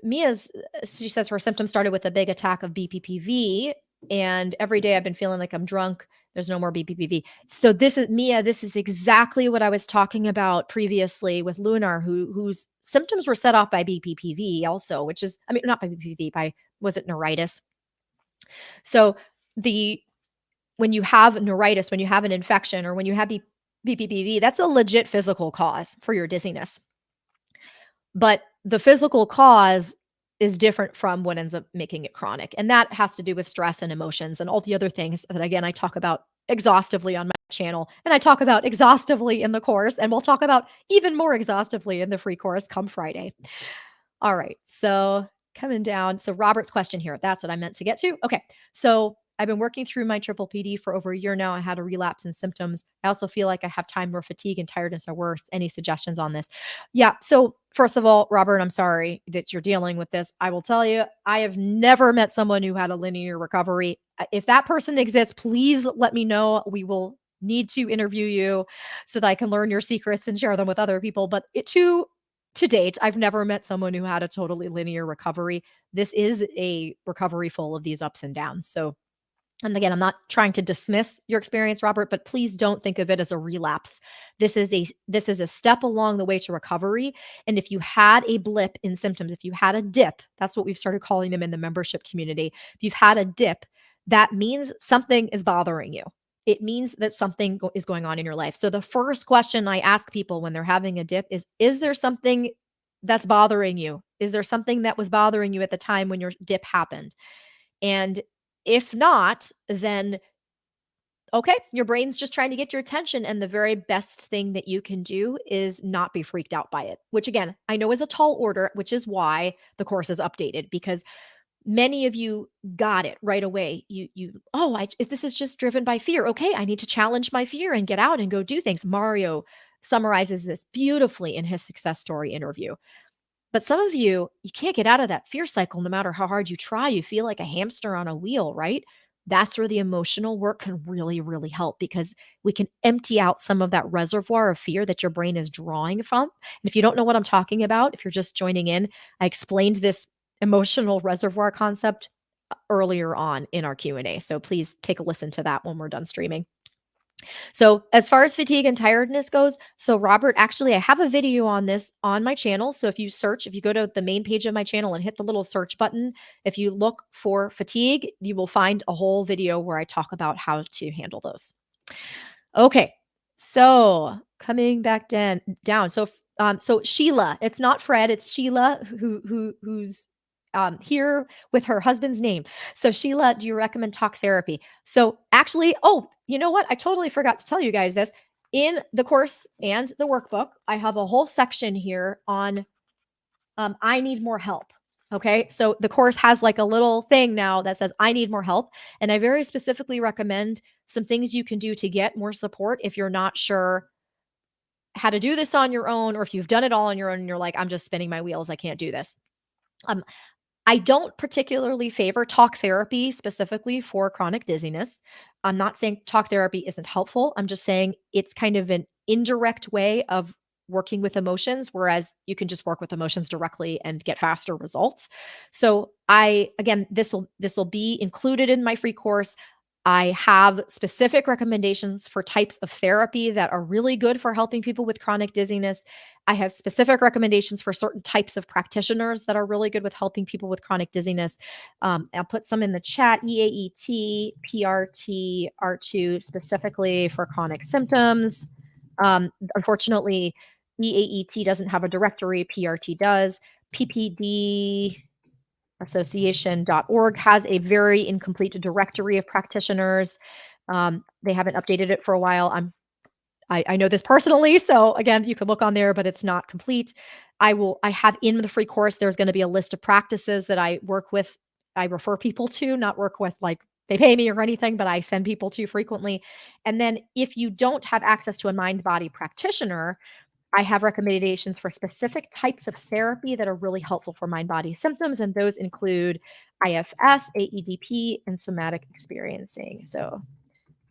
Mia's she says her symptoms started with a big attack of BPPV, and every day I've been feeling like I'm drunk. There's no more BPPV. So this is Mia. This is exactly what I was talking about previously with Lunar, whose symptoms were set off by BPPV, also, which is, I mean, not by BPPV, by, was it neuritis? So the when you have neuritis, when you have an infection, or when you have BPPV, that's a legit physical cause for your dizziness. But the physical cause is different from what ends up making it chronic. And that has to do with stress and emotions and all the other things that, again, I talk about exhaustively on my channel. And I talk about exhaustively in the course. And we'll talk about even more exhaustively in the free course come Friday. All right. So coming down. So Robert's question here. That's what I meant to get to. Okay. So I've been working through my triple PD for over a year now. I had a relapse in symptoms. I also feel like I have time where fatigue and tiredness are worse. Any suggestions on this? Yeah. So first of all, Robert, I'm sorry that you're dealing with this. I will tell you, I have never met someone who had a linear recovery. If that person exists, please let me know. We will need to interview you so that I can learn your secrets and share them with other people. But to date, I've never met someone who had a totally linear recovery. This is a recovery full of these ups and downs. So, and again, I'm not trying to dismiss your experience, Robert, but please don't think of it as a relapse. This is a step along the way to recovery. And if you had a blip in symptoms, if you had a dip, that's what we've started calling them in the membership community. If you've had a dip, that means something is bothering you. It means that something is going on in your life. So the first question I ask people when they're having a dip is there something that's bothering you? Is there something that was bothering you at the time when your dip happened? And if not, then okay, your brain's just trying to get your attention. And the very best thing that you can do is not be freaked out by it, which again, I know is a tall order, which is why the course is updated because many of you got it right away. Oh, if this is just driven by fear, okay, I need to challenge my fear and get out and go do things. Mario summarizes this beautifully in his success story interview. But some of you can't get out of that fear cycle no matter how hard you try. You feel like a hamster on a wheel, right? That's where the emotional work can really, really help because we can empty out some of that reservoir of fear that your brain is drawing from. And if you don't know what I'm talking about, if you're just joining in, I explained this emotional reservoir concept earlier on in our Q&A. So please take a listen to that when we're done streaming. So as far as fatigue and tiredness goes, so Robert, actually, I have a video on this on my channel. So if you go to the main page of my channel and hit the little search button, if you look for fatigue, you will find a whole video where I talk about how to handle those. Okay. So coming back down. So Sheila, it's not Fred, it's Sheila who's here with her husband's name. So Sheila, do you recommend talk therapy? So actually, oh, you know what? I totally forgot to tell you guys this. In the course and the workbook, I have a whole section here on I need more help. Okay. So the course has like a little thing now that says, I need more help. And I very specifically recommend some things you can do to get more support if you're not sure how to do this on your own, or if you've done it all on your own and you're like, I'm just spinning my wheels. I can't do this. Um, I don't particularly favor talk therapy specifically for chronic dizziness. I'm not saying talk therapy isn't helpful. I'm just saying it's kind of an indirect way of working with emotions, whereas you can just work with emotions directly and get faster results. So again, this will be included in my free course. I have specific recommendations for types of therapy that are really good for helping people with chronic dizziness. I have specific recommendations for certain types of practitioners that are really good with helping people with chronic dizziness. I'll put some in the chat: EAET, PRT, R2, specifically for chronic symptoms. Unfortunately, EAET doesn't have a directory, PRT does. PPD association.org has a very incomplete directory of practitioners. They haven't updated it for a while. I know this personally, so again, you can look on there, but it's not complete. I have in the free course, there's gonna be a list of practices that I work with. I refer people to, not work with, like, they pay me or anything, but I send people to frequently. And then if you don't have access to a mind body practitioner, I have recommendations for specific types of therapy that are really helpful for mind body symptoms, and those include IFS, AEDP, and somatic experiencing. So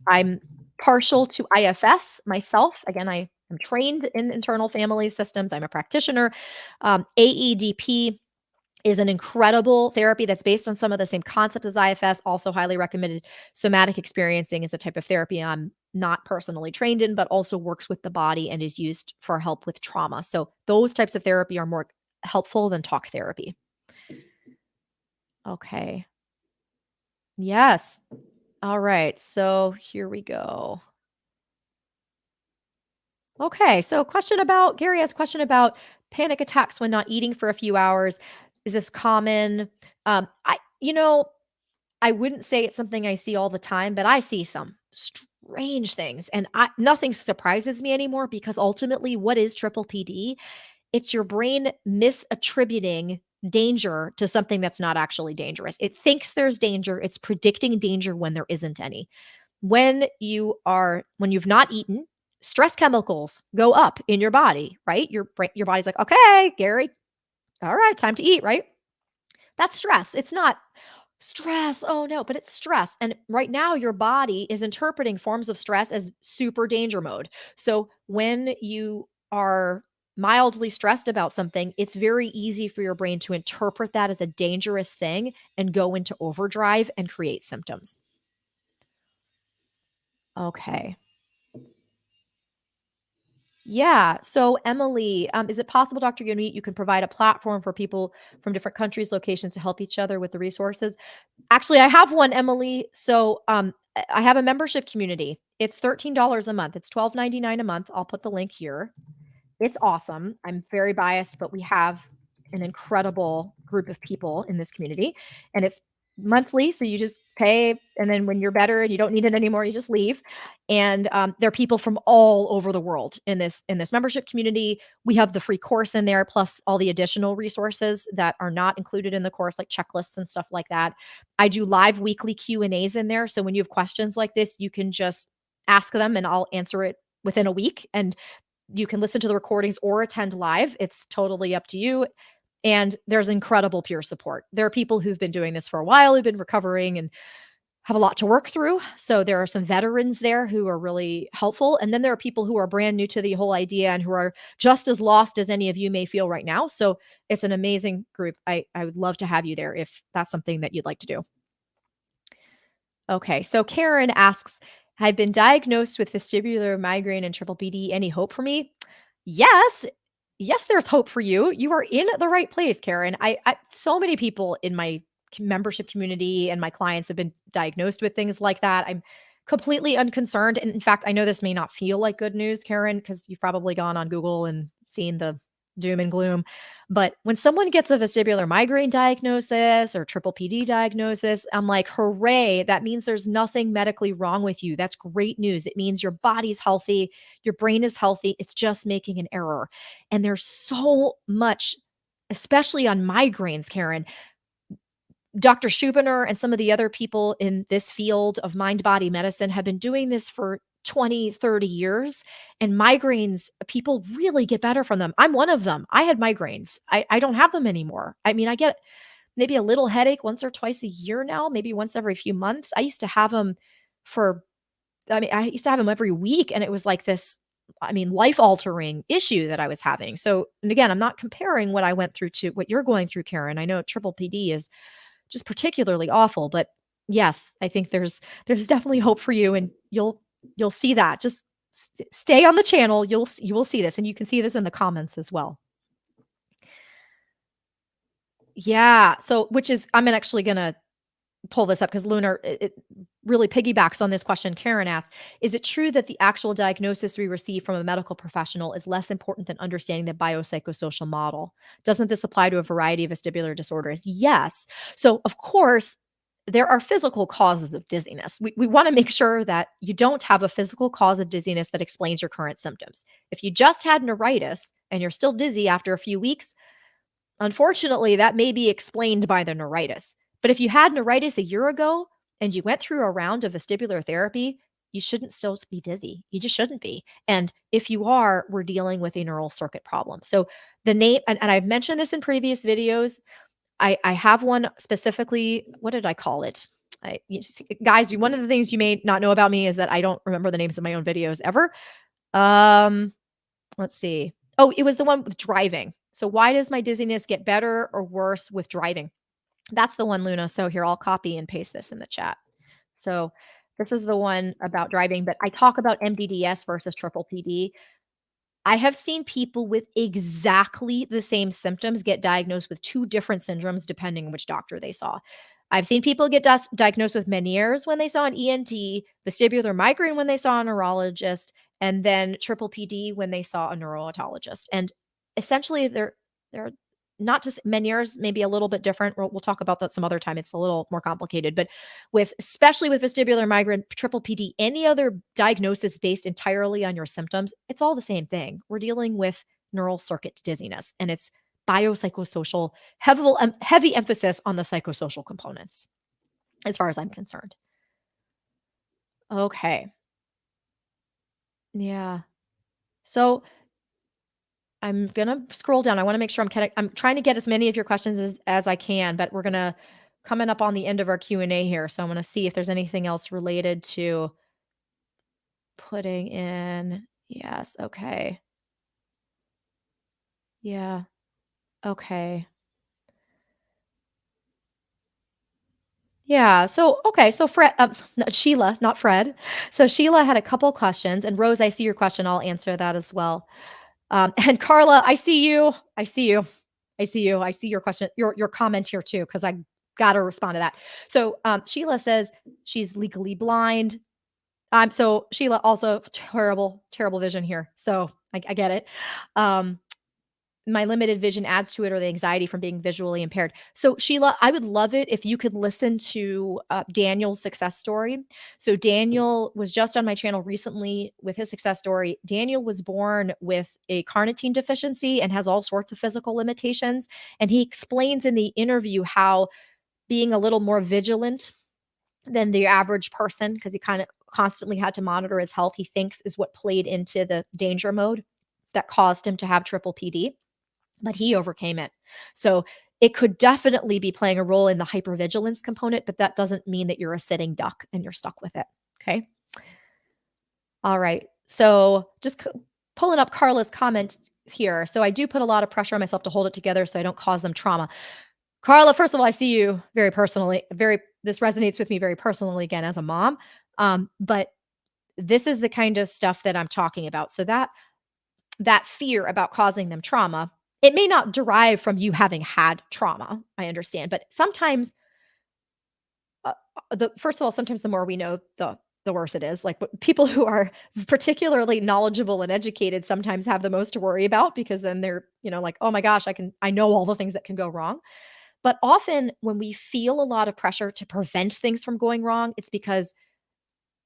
I'm partial to IFS myself. Again, I am trained in internal family systems. I'm a practitioner. AEDP is an incredible therapy that's based on some of the same concepts as IFS, also highly recommended. Somatic experiencing is a type of therapy I'm not personally trained in, but also works with the body and is used for help with trauma. So those types of therapy are more helpful than talk therapy. Okay. Yes. All right. So here we go. Okay, so question about Gary has a question about panic attacks when not eating for a few hours. Is this common? I wouldn't say it's something I see all the time, but I see some strange things, and nothing surprises me anymore because ultimately, what is triple PD? It's your brain misattributing danger to something that's not actually dangerous. It thinks there's danger. It's predicting danger when there isn't any. When you've not eaten, stress chemicals go up in your body, right? Your body's like, "Okay, Gary, all right, time to eat," right? That's stress. It's not stress. Oh no, but it's stress. And right now your body is interpreting forms of stress as super danger mode. So when you are mildly stressed about something, it's very easy for your brain to interpret that as a dangerous thing and go into overdrive and create symptoms. Okay. Yeah. So, Emily, is it possible, Dr. Yoni, you can provide a platform for people from different countries, locations to help each other with the resources? Actually, I have one, Emily. So, I have a membership community. It's $13 a month. It's 12.99 a month. I'll put the link here. It's awesome. I'm very biased, but we have an incredible group of people in this community, and it's monthly. So you just pay, and then when you're better and you don't need it anymore, you just leave. And there are people from all over the world in this membership community. We have the free course in there, plus all the additional resources that are not included in the course, like checklists and stuff like that. I do live weekly Q&As in there, so when you have questions like this, you can just ask them, and I'll answer it within a week. And you can listen to the recordings or attend live. It's totally up to you. And there's incredible peer support. There are people who've been doing this for a while, who've been recovering and have a lot to work through. So there are some veterans there who are really helpful. And then there are people who are brand new to the whole idea and who are just as lost as any of you may feel right now. So it's an amazing group. I would love to have you there if that's something that you'd like to do. Okay, so Karen asks, I've been diagnosed with vestibular migraine and triple PD. Any hope for me? Yes. Yes, there's hope for you. You are in the right place, Karen. So many people in my membership community and my clients have been diagnosed with things like that. I'm completely unconcerned. And in fact, I know this may not feel like good news, Karen, because you've probably gone on Google and seen the doom and gloom. But when someone gets a vestibular migraine diagnosis or triple PD diagnosis, I'm like, hooray, that means there's nothing medically wrong with you. That's great news. It means your body's healthy, your brain is healthy. It's just making an error. And there's so much, especially on migraines, Karen. Dr. Schubiner and some of the other people in this field of mind body medicine have been doing this for 20, 30 years. And migraines, people really get better from them. I'm one of them. I had migraines. I don't have them anymore. I mean, I get maybe a little headache once or twice a year now, maybe once every few months. For, I used to have them every week. And it was like this, life altering issue that I was having. So, and again, I'm not comparing what I went through to what you're going through, Karen. I know triple PD is just particularly awful. But yes, I think there's definitely hope for you, and you'll see that. Just stay on the channel. You will see this, and you can see this in the comments as well. Yeah. So, which is I'm actually gonna pull this up because Lunar, really piggybacks on this question Karen asked. Is it true that the actual diagnosis we receive from a medical professional is less important than understanding the biopsychosocial model? Doesn't this apply to a variety of vestibular disorders? Yes. So, of course, there are physical causes of dizziness. We want to make sure that you don't have a physical cause of dizziness that explains your current symptoms. If you just had neuritis and you're still dizzy after a few weeks, unfortunately, that may be explained by the neuritis. But if you had neuritis a year ago and you went through a round of vestibular therapy, you shouldn't still be dizzy. You just shouldn't be. And if you are, we're dealing with a neural circuit problem. So the name, and I've mentioned this in previous videos. I have one specifically. What did I call it? Guys, one of the things you may not know about me is that I don't remember the names of my own videos ever. Um, Let's see. Oh, it was the one with driving. So why does my dizziness get better or worse with driving? That's the one, Luna. So here, I'll copy and paste this in the chat. So this is the one about driving, but I talk about MDDS versus triple PD. I have seen people with exactly the same symptoms get diagnosed with two different syndromes depending on which doctor they saw. I've seen people get diagnosed with Meniere's when they saw an ENT, vestibular migraine when they saw a neurologist, and then triple PD when they saw a neurologist. And essentially, they're not just Meniere's, maybe a little bit different. We'll talk about that some other time. It's a little more complicated, but especially with vestibular migraine, triple PD, any other diagnosis based entirely on your symptoms, it's all the same thing. We're dealing with neural circuit dizziness, and it's biopsychosocial, heavy emphasis on the psychosocial components, as far as I'm concerned. Okay. Yeah. So I'm gonna scroll down. I want to make sure I'm trying to get as many of your questions as I can, but we're gonna coming up on the end of our Q&A here. So I'm gonna see if there's anything else related to putting in. Yes. Okay. Yeah. Okay. Yeah. So, okay. So, Fred, no, Sheila, not Fred. So, Sheila had a couple questions, and Rose, I see your question. I'll answer that as well. And Carla, I see you. I see you. I see you. I see your question, your comment here too, because I got to respond to that. So, Sheila says she's legally blind. So Sheila also terrible, terrible vision here. So I get it. Um, my limited vision adds to it, or the anxiety from being visually impaired. So, Sheila, I would love it if you could listen to Daniel's success story. So, Daniel was just on my channel recently with his success story. Daniel was born with a carnitine deficiency and has all sorts of physical limitations. And he explains in the interview how being a little more vigilant than the average person, because he kind of constantly had to monitor his health, he thinks is what played into the danger mode that caused him to have triple PD, but he overcame it. So it could definitely be playing a role in the hypervigilance component, but that doesn't mean that you're a sitting duck and you're stuck with it. Okay. All right. So just pulling up Carla's comment here. So I do put a lot of pressure on myself to hold it together so I don't cause them trauma. Carla, first of all, I see you very personally. This resonates with me very personally again as a mom. But this is the kind of stuff that I'm talking about. So that fear about causing them trauma, it may not derive from you having had trauma. I understand, but sometimes the first of all, sometimes the more we know, the worse it is. Like people who are particularly knowledgeable and educated sometimes have the most to worry about because then they're, like, oh my gosh, I know all the things that can go wrong. But often when we feel a lot of pressure to prevent things from going wrong, it's because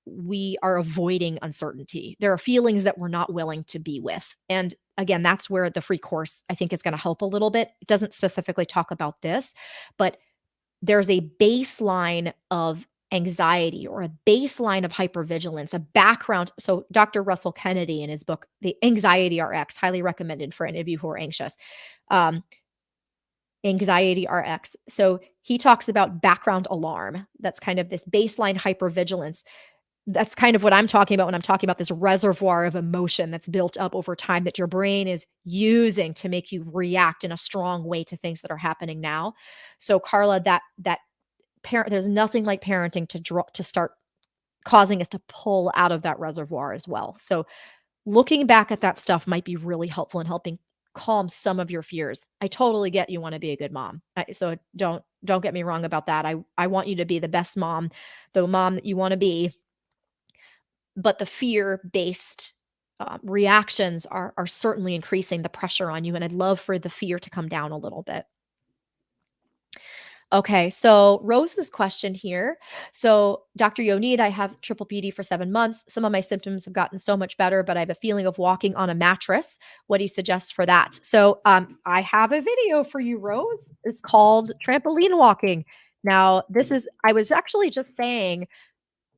we are avoiding uncertainty. There are feelings that we're not willing to be with. And again, that's where the free course I think is going to help a little bit. It doesn't specifically talk about this, but there's a baseline of anxiety or a baseline of hypervigilance, a background. So Dr. Russell Kennedy in his book, The Anxiety RX, highly recommended for any of you who are anxious. Anxiety RX. So he talks about background alarm. That's kind of this baseline hypervigilance. That's kind of what I'm talking about when I'm talking about this reservoir of emotion that's built up over time that your brain is using to make you react in a strong way to things that are happening now. So Carla, that parent, there's nothing like parenting to start causing us to pull out of that reservoir as well. So looking back at that stuff might be really helpful in helping calm some of your fears. I totally get you want to be a good mom. So Don't get me wrong about that. I want you to be the best mom, the mom that you wanna be, but the fear-based, reactions are certainly increasing the pressure on you, and I'd love for the fear to come down a little bit. Okay, so Rose's question here. So, Dr. Yonid, I have triple PD for 7 months. Some of my symptoms have gotten so much better, but I have a feeling of walking on a mattress. What do you suggest for that? So, I have a video for you, Rose. It's called trampoline walking. Now, I was actually just saying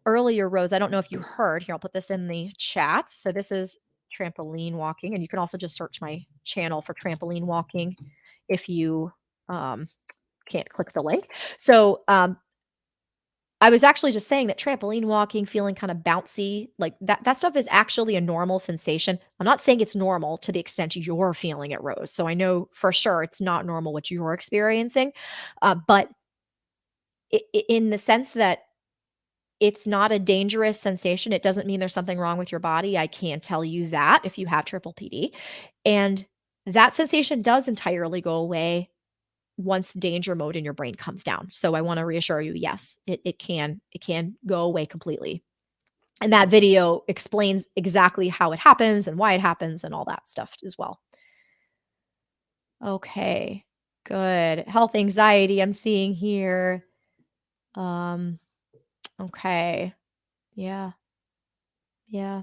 earlier, Rose, I don't know if you heard. Here, I'll put this in the chat. So, this is trampoline walking, and you can also just search my channel for trampoline walking if you um, can't click the link. So, I was actually just saying that trampoline walking, feeling kind of bouncy, like that stuff is actually a normal sensation. I'm not saying it's normal to the extent you're feeling it, Rose. So I know for sure it's not normal what you're experiencing, but in the sense that it's not a dangerous sensation, it doesn't mean there's something wrong with your body. I can tell you that if you have triple PD, and that sensation does entirely go away once danger mode in your brain comes down. So I wanna reassure you, yes, it can go away completely. And that video explains exactly how it happens and why it happens and all that stuff as well. Okay, good. Health anxiety I'm seeing here. Um, okay. Yeah, yeah.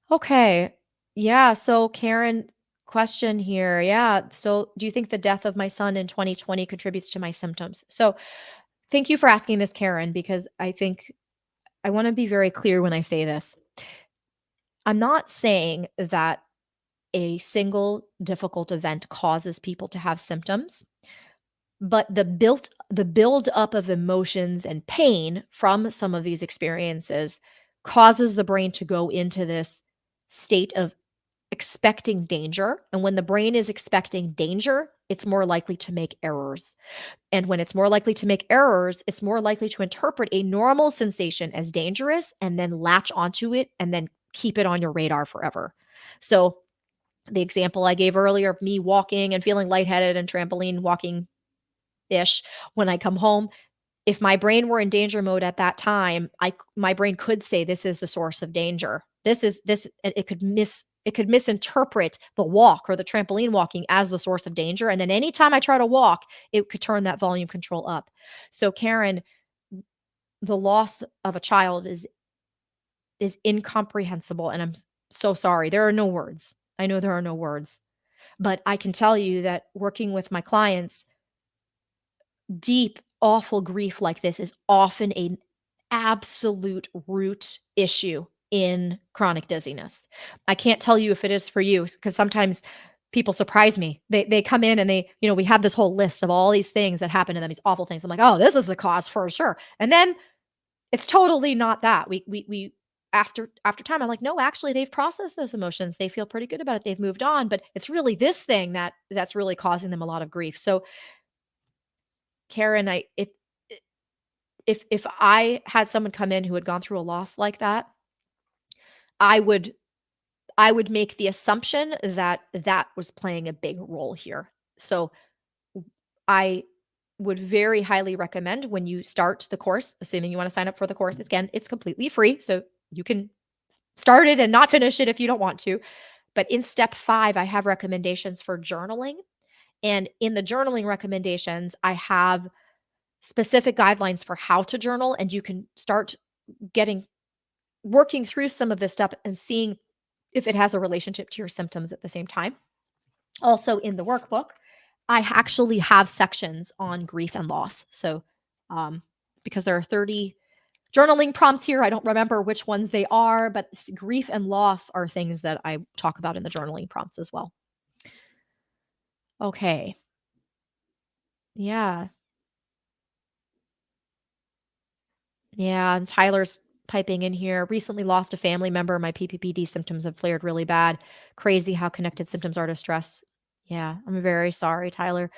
Okay. Yeah, so Karen, question here. Yeah, so do you think the death of my son in 2020 contributes to my symptoms? So thank you for asking this, Karen, because I think I want to be very clear when I say this. I'm not saying that a single difficult event causes people to have symptoms, but the build up of emotions and pain from some of these experiences causes the brain to go into this state of expecting danger. And when the brain is expecting danger, it's more likely to make errors. And when it's more likely to make errors, it's more likely to interpret a normal sensation as dangerous and then latch onto it and then keep it on your radar forever. So, the example I gave earlier of me walking and feeling lightheaded and trampoline walking ish when I come home, if my brain were in danger mode at that time, my brain could say this is the source of danger. This it could misinterpret the walk or the trampoline walking as the source of danger, and then anytime I try to walk, it could turn that volume control up. So Karen, the loss of a child is incomprehensible, and so sorry. There are no words. I know there are no words, but I can tell you that working with my clients, deep, awful grief like this is often an absolute root issue in chronic dizziness. I can't tell you if it is for you because sometimes people surprise me. They come in and we have this whole list of all these things that happen to them, these awful things. I'm like, "Oh, this is the cause for sure." And then it's totally not that. We after time, I'm like, "No, actually, they've processed those emotions. They feel pretty good about it. They've moved on, but it's really this thing that's really causing them a lot of grief." So, Karen, I if I had someone come in who had gone through a loss like that, I would I would make the assumption that that was playing a big role here. So, I would very highly recommend when you start the course, assuming you wanna sign up for the course, again, it's completely free, so you can start it and not finish it if you don't want to. But in step 5, I have recommendations for journaling, and in the journaling recommendations, I have specific guidelines for how to journal, and you can start getting working through some of this stuff and seeing if it has a relationship to your symptoms at the same time. Also, in the workbook, I actually have sections on grief and loss. So, um, because there are 30 journaling prompts here, I don't remember which ones they are, but grief and loss are things that I talk about in the journaling prompts as well. Okay. Yeah. Yeah, and Tyler's piping in here. Recently lost a family member. My PPPD symptoms have flared really bad. Crazy how connected symptoms are to stress. Yeah, I'm very sorry, Tyler.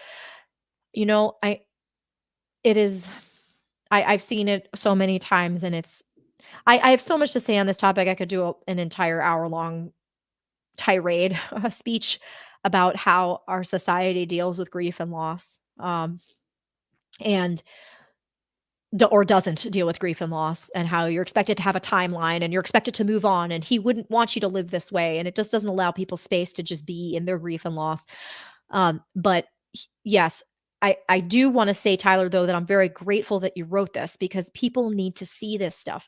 You know, it is I've seen it so many times and I have so much to say on this topic. I could do an entire hour long tirade, a speech about how our society deals with grief and loss. and or doesn't deal with grief and loss, and how you're expected to have a timeline and you're expected to move on, and he wouldn't want you to live this way, and it just doesn't allow people space to just be in their grief and loss. But yes, I do want to say, Tyler, though, that I'm very grateful that you wrote this because people need to see this stuff.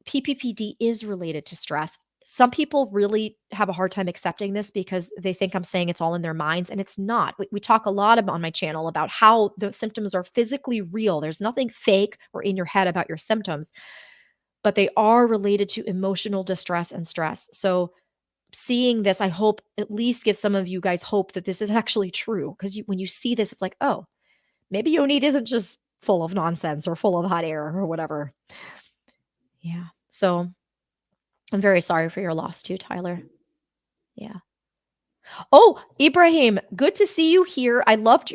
PPPD is related to stress. Some people really have a hard time accepting this because they think I'm saying it's all in their minds, and it's not. We talk a lot on my channel about how the symptoms are physically real. There's nothing fake or in your head about your symptoms, but they are related to emotional distress and stress. So seeing this, I hope at least gives some of you guys hope that this is actually true. Because when you see this, it's like, oh, maybe Yonit isn't just full of nonsense or full of hot air or whatever. Yeah. So I'm very sorry for your loss too, Tyler. Yeah. Oh, Ibrahim, good to see you here. I loved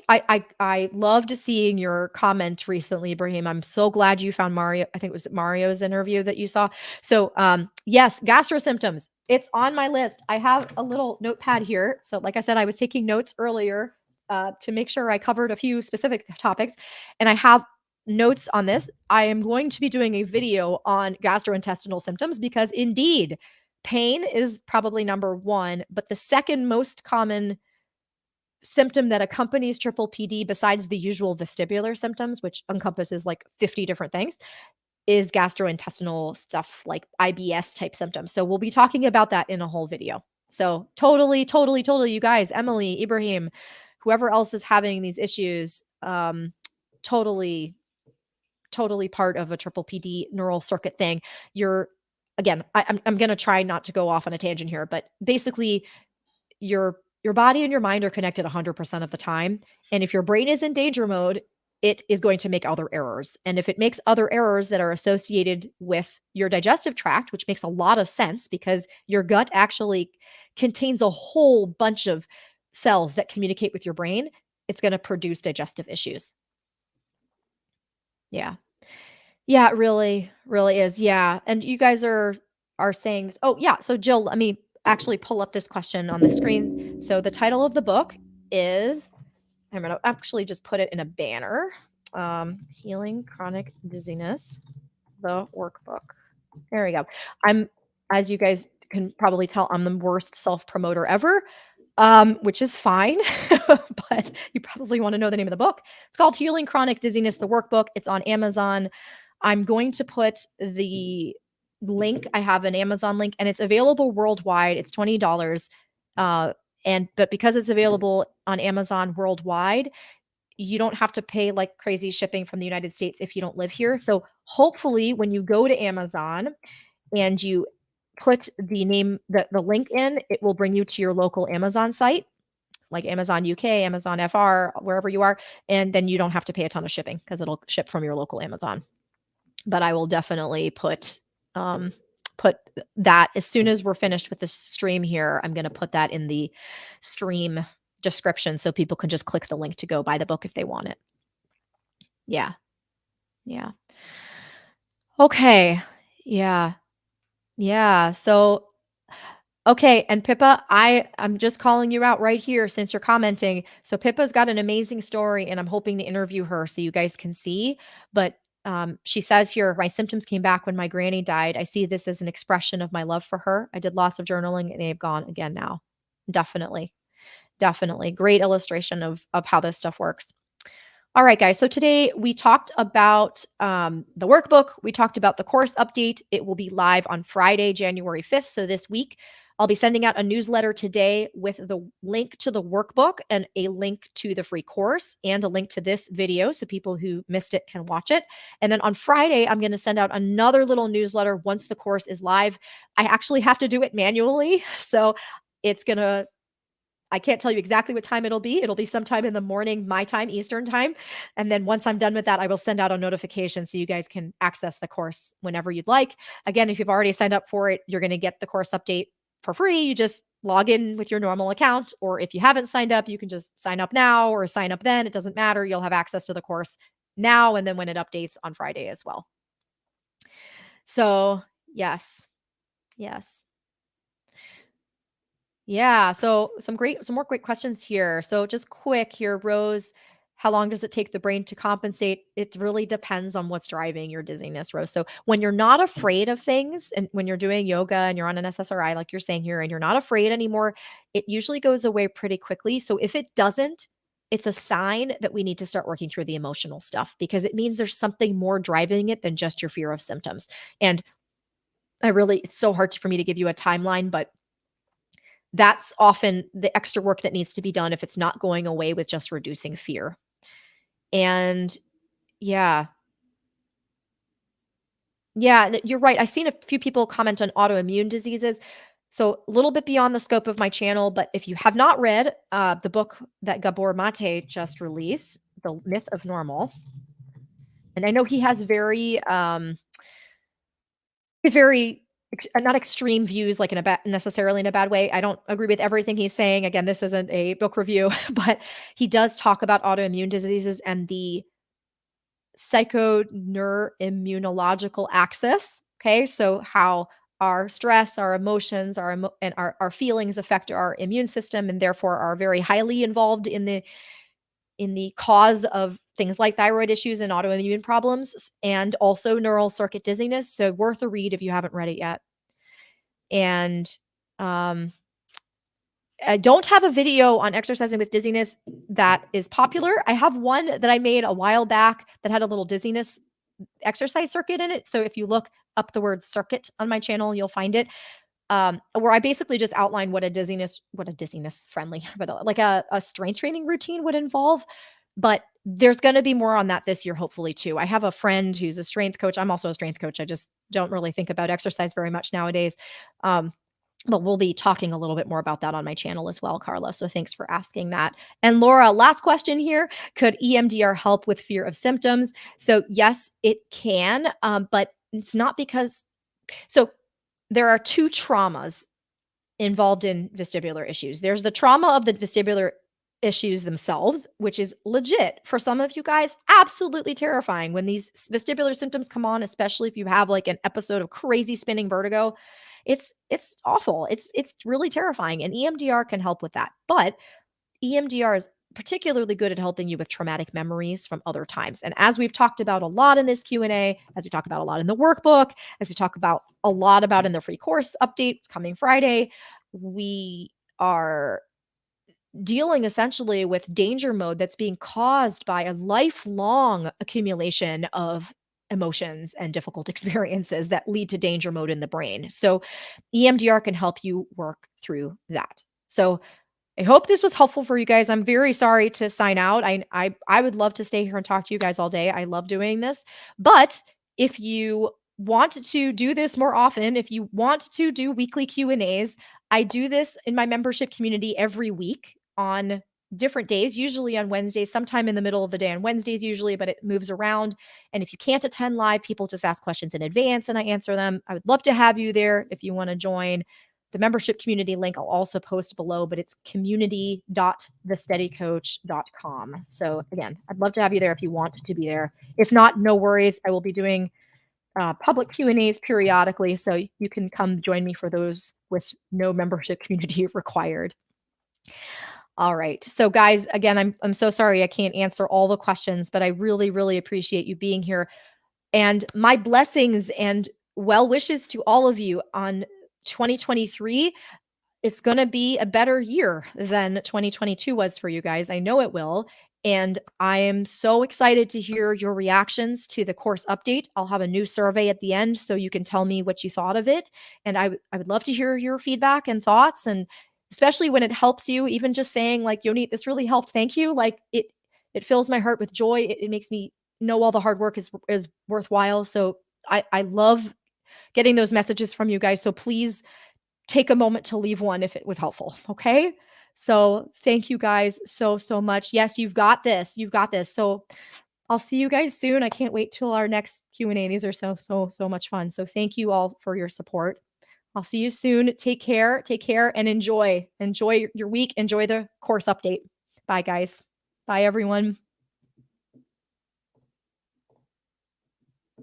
seeing your comment recently, Ibrahim. I'm so glad you found Mario. I think it was Mario's interview that you saw. So, yes, gastro symptoms. It's on my list. I have a little notepad here. So, like I said, I was taking notes earlier to make sure I covered a few specific topics, and I have notes on this. I am going to be doing a video on gastrointestinal symptoms because indeed pain is probably number 1, but the second most common symptom that accompanies triple PD besides the usual vestibular symptoms, which encompasses like 50 different things, is gastrointestinal stuff like IBS type symptoms. So we'll be talking about that in a whole video. So totally, totally, totally, you guys, Emily, Ibrahim, whoever else is having these issues, totally, totally part of a triple PD neural circuit thing. You're again, I'm gonna try not to go off on a tangent here, but basically your body and your mind are connected 100% of the time, and if your brain is in danger mode, it is going to make other errors, and if it makes other errors that are associated with your digestive tract, which makes a lot of sense because your gut actually contains a whole bunch of cells that communicate with your brain, it's gonna produce digestive issues. Yeah. Yeah, it really, really is. Yeah. And you guys are saying this. Oh, yeah. So Jill, let me actually pull up this question on the screen. So the title of the book is I'm gonna actually just put it in a banner. Healing Chronic Dizziness, the workbook. There we go. I'm as you guys can probably tell, I'm the worst self-promoter ever. Which is fine, but you probably want to know the name of the book. It's called Healing Chronic Dizziness, the workbook. It's on Amazon. I'm going to put the link. I have an Amazon link and it's available worldwide. It's $20. Uh, but because it's available on Amazon worldwide, you don't have to pay like crazy shipping from the United States if you don't live here. So hopefully when you go to Amazon and you put the link in, it will bring you to your local Amazon site, like Amazon UK, Amazon FR, wherever you are, and then you don't have to pay a ton of shipping because it'll ship from your local Amazon. But I will definitely um, put that as soon as we're finished with the stream here. I'm going to put that in the stream description so people can just click the link to go buy the book if they want it. Yeah, yeah. Okay, yeah, yeah. So okay, and Pippa, I'm just calling you out right here since you're commenting. So Pippa's got an amazing story, and I'm hoping to interview her so you guys can see. But she says here, my symptoms came back when my granny died. I see this as an expression of my love for her. I did lots of journaling, and they've gone again now. Definitely, definitely, great illustration of how this stuff works. All right, guys. So today we talked about the workbook. We talked about the course update. It will be live on Friday, January 5th. So this week, I'll be sending out a newsletter today with the link to the workbook and a link to the free course and a link to this video so people who missed it can watch it. And then on Friday, I'm going to send out another little newsletter once the course is live. I actually have to do it manually. So it's going to I can't tell you exactly what time it'll be. It'll be sometime in the morning, my time, Eastern time. And then once I'm done with that, I will send out a notification so you guys can access the course whenever you'd like. Again, if you've already signed up for it, you're going to get the course update for free. You just log in with your normal account. Or if you haven't signed up, you can just sign up now or sign up then. It doesn't matter. You'll have access to the course now and then when it updates on Friday as well. So, yes. Yes. Yeah. So some more great questions here. So just quick here, Rose. How long does it take the brain to compensate? It really depends on what's driving your dizziness, Rose. So when you're not afraid of things and when you're doing yoga and you're on an SSRI, like you're saying here, and you're not afraid anymore, it usually goes away pretty quickly. So if it doesn't, it's a sign that we need to start working through the emotional stuff because it means there's something more driving it than just your fear of symptoms. And it's so hard for me to give you a timeline, but that's often the extra work that needs to be done if it's not going away with just reducing fear. And yeah. Yeah, you're right. I've seen a few people comment on autoimmune diseases. So a little bit beyond the scope of my channel, but if you have not read the book that Gabor Mate just released, The Myth of Normal, and I know he has he's very not extreme views, like in a necessarily in a bad way. I don't agree with everything he's saying. Again, this isn't a book review, but he does talk about autoimmune diseases and the psychoneuroimmunological axis. Okay, so how our stress, our emotions, and our feelings affect our immune system, and therefore are very highly involved in the cause of things like thyroid issues and autoimmune problems, and also neural circuit dizziness. So worth a read if you haven't read it yet. And um, I don't have a video on exercising with dizziness that is popular. I have one that I made a while back that had a little dizziness exercise circuit in it. So if you look up the word circuit on my channel, you'll find it. Where I basically just outline what a dizziness friendly, but like a strength training routine would involve. But there's going to be more on that this year, hopefully, too. I have a friend who's a strength coach. I'm also a strength coach. I just don't really think about exercise very much nowadays. Um, but we'll be talking a little bit more about that on my channel as well, Carla. So thanks for asking that. And Laura, last question here. Could EMDR help with fear of symptoms? So yes, it can, but it's not because so there are two traumas involved in vestibular issues. There's the trauma of the vestibular issues themselves, which is legit for some of you guys, absolutely terrifying when these vestibular symptoms come on, especially if you have like an episode of crazy spinning vertigo. It's awful. It's really terrifying, and EMDR can help with that. But EMDR is particularly good at helping you with traumatic memories from other times. And as we've talked about a lot in this Q&A, as we talk about a lot in the workbook, as we talk about a lot about in the free course update coming Friday, we are dealing essentially with danger mode that's being caused by a lifelong accumulation of emotions and difficult experiences that lead to danger mode in the brain. So EMDR can help you work through that. So I hope this was helpful for you guys. I'm very sorry to sign out. I would love to stay here and talk to you guys all day. I love doing this. But if you want to do this more often, if you want to do weekly Q&As, I do this in my membership community every week on different days, usually on Wednesdays, sometime in the middle of the day on Wednesdays usually, but it moves around. And if you can't attend live, people just ask questions in advance and I answer them. I would love to have you there if you want to join. The membership community link I'll also post below, but it's community.thesteadycoach.com. So again, I'd love to have you there if you want to be there. If not, no worries. I will be doing public Q&As periodically, so you can come join me for those with no membership community required. All right. So guys, again, I'm so sorry I can't answer all the questions, but I really, really appreciate you being here. And my blessings and well wishes to all of you on 2023. It's going to be a better year than 2022 was for you guys. I know it will. And I am so excited to hear your reactions to the course update. I'll have a new survey at the end so you can tell me what you thought of it. And I would love to hear your feedback and thoughts. And especially when it helps you, even just saying like, Yoni, this really helped. Thank you. Like it fills my heart with joy. It makes me know all the hard work is worthwhile. So I love getting those messages from you guys. So please take a moment to leave one if it was helpful. Okay. So thank you guys so much. Yes, you've got this. You've got this. So I'll see you guys soon. I can't wait till our next Q&A. These are so much fun. So thank you all for your support. I'll see you soon. Take care and enjoy your week. Enjoy the course update. Bye guys. Bye everyone.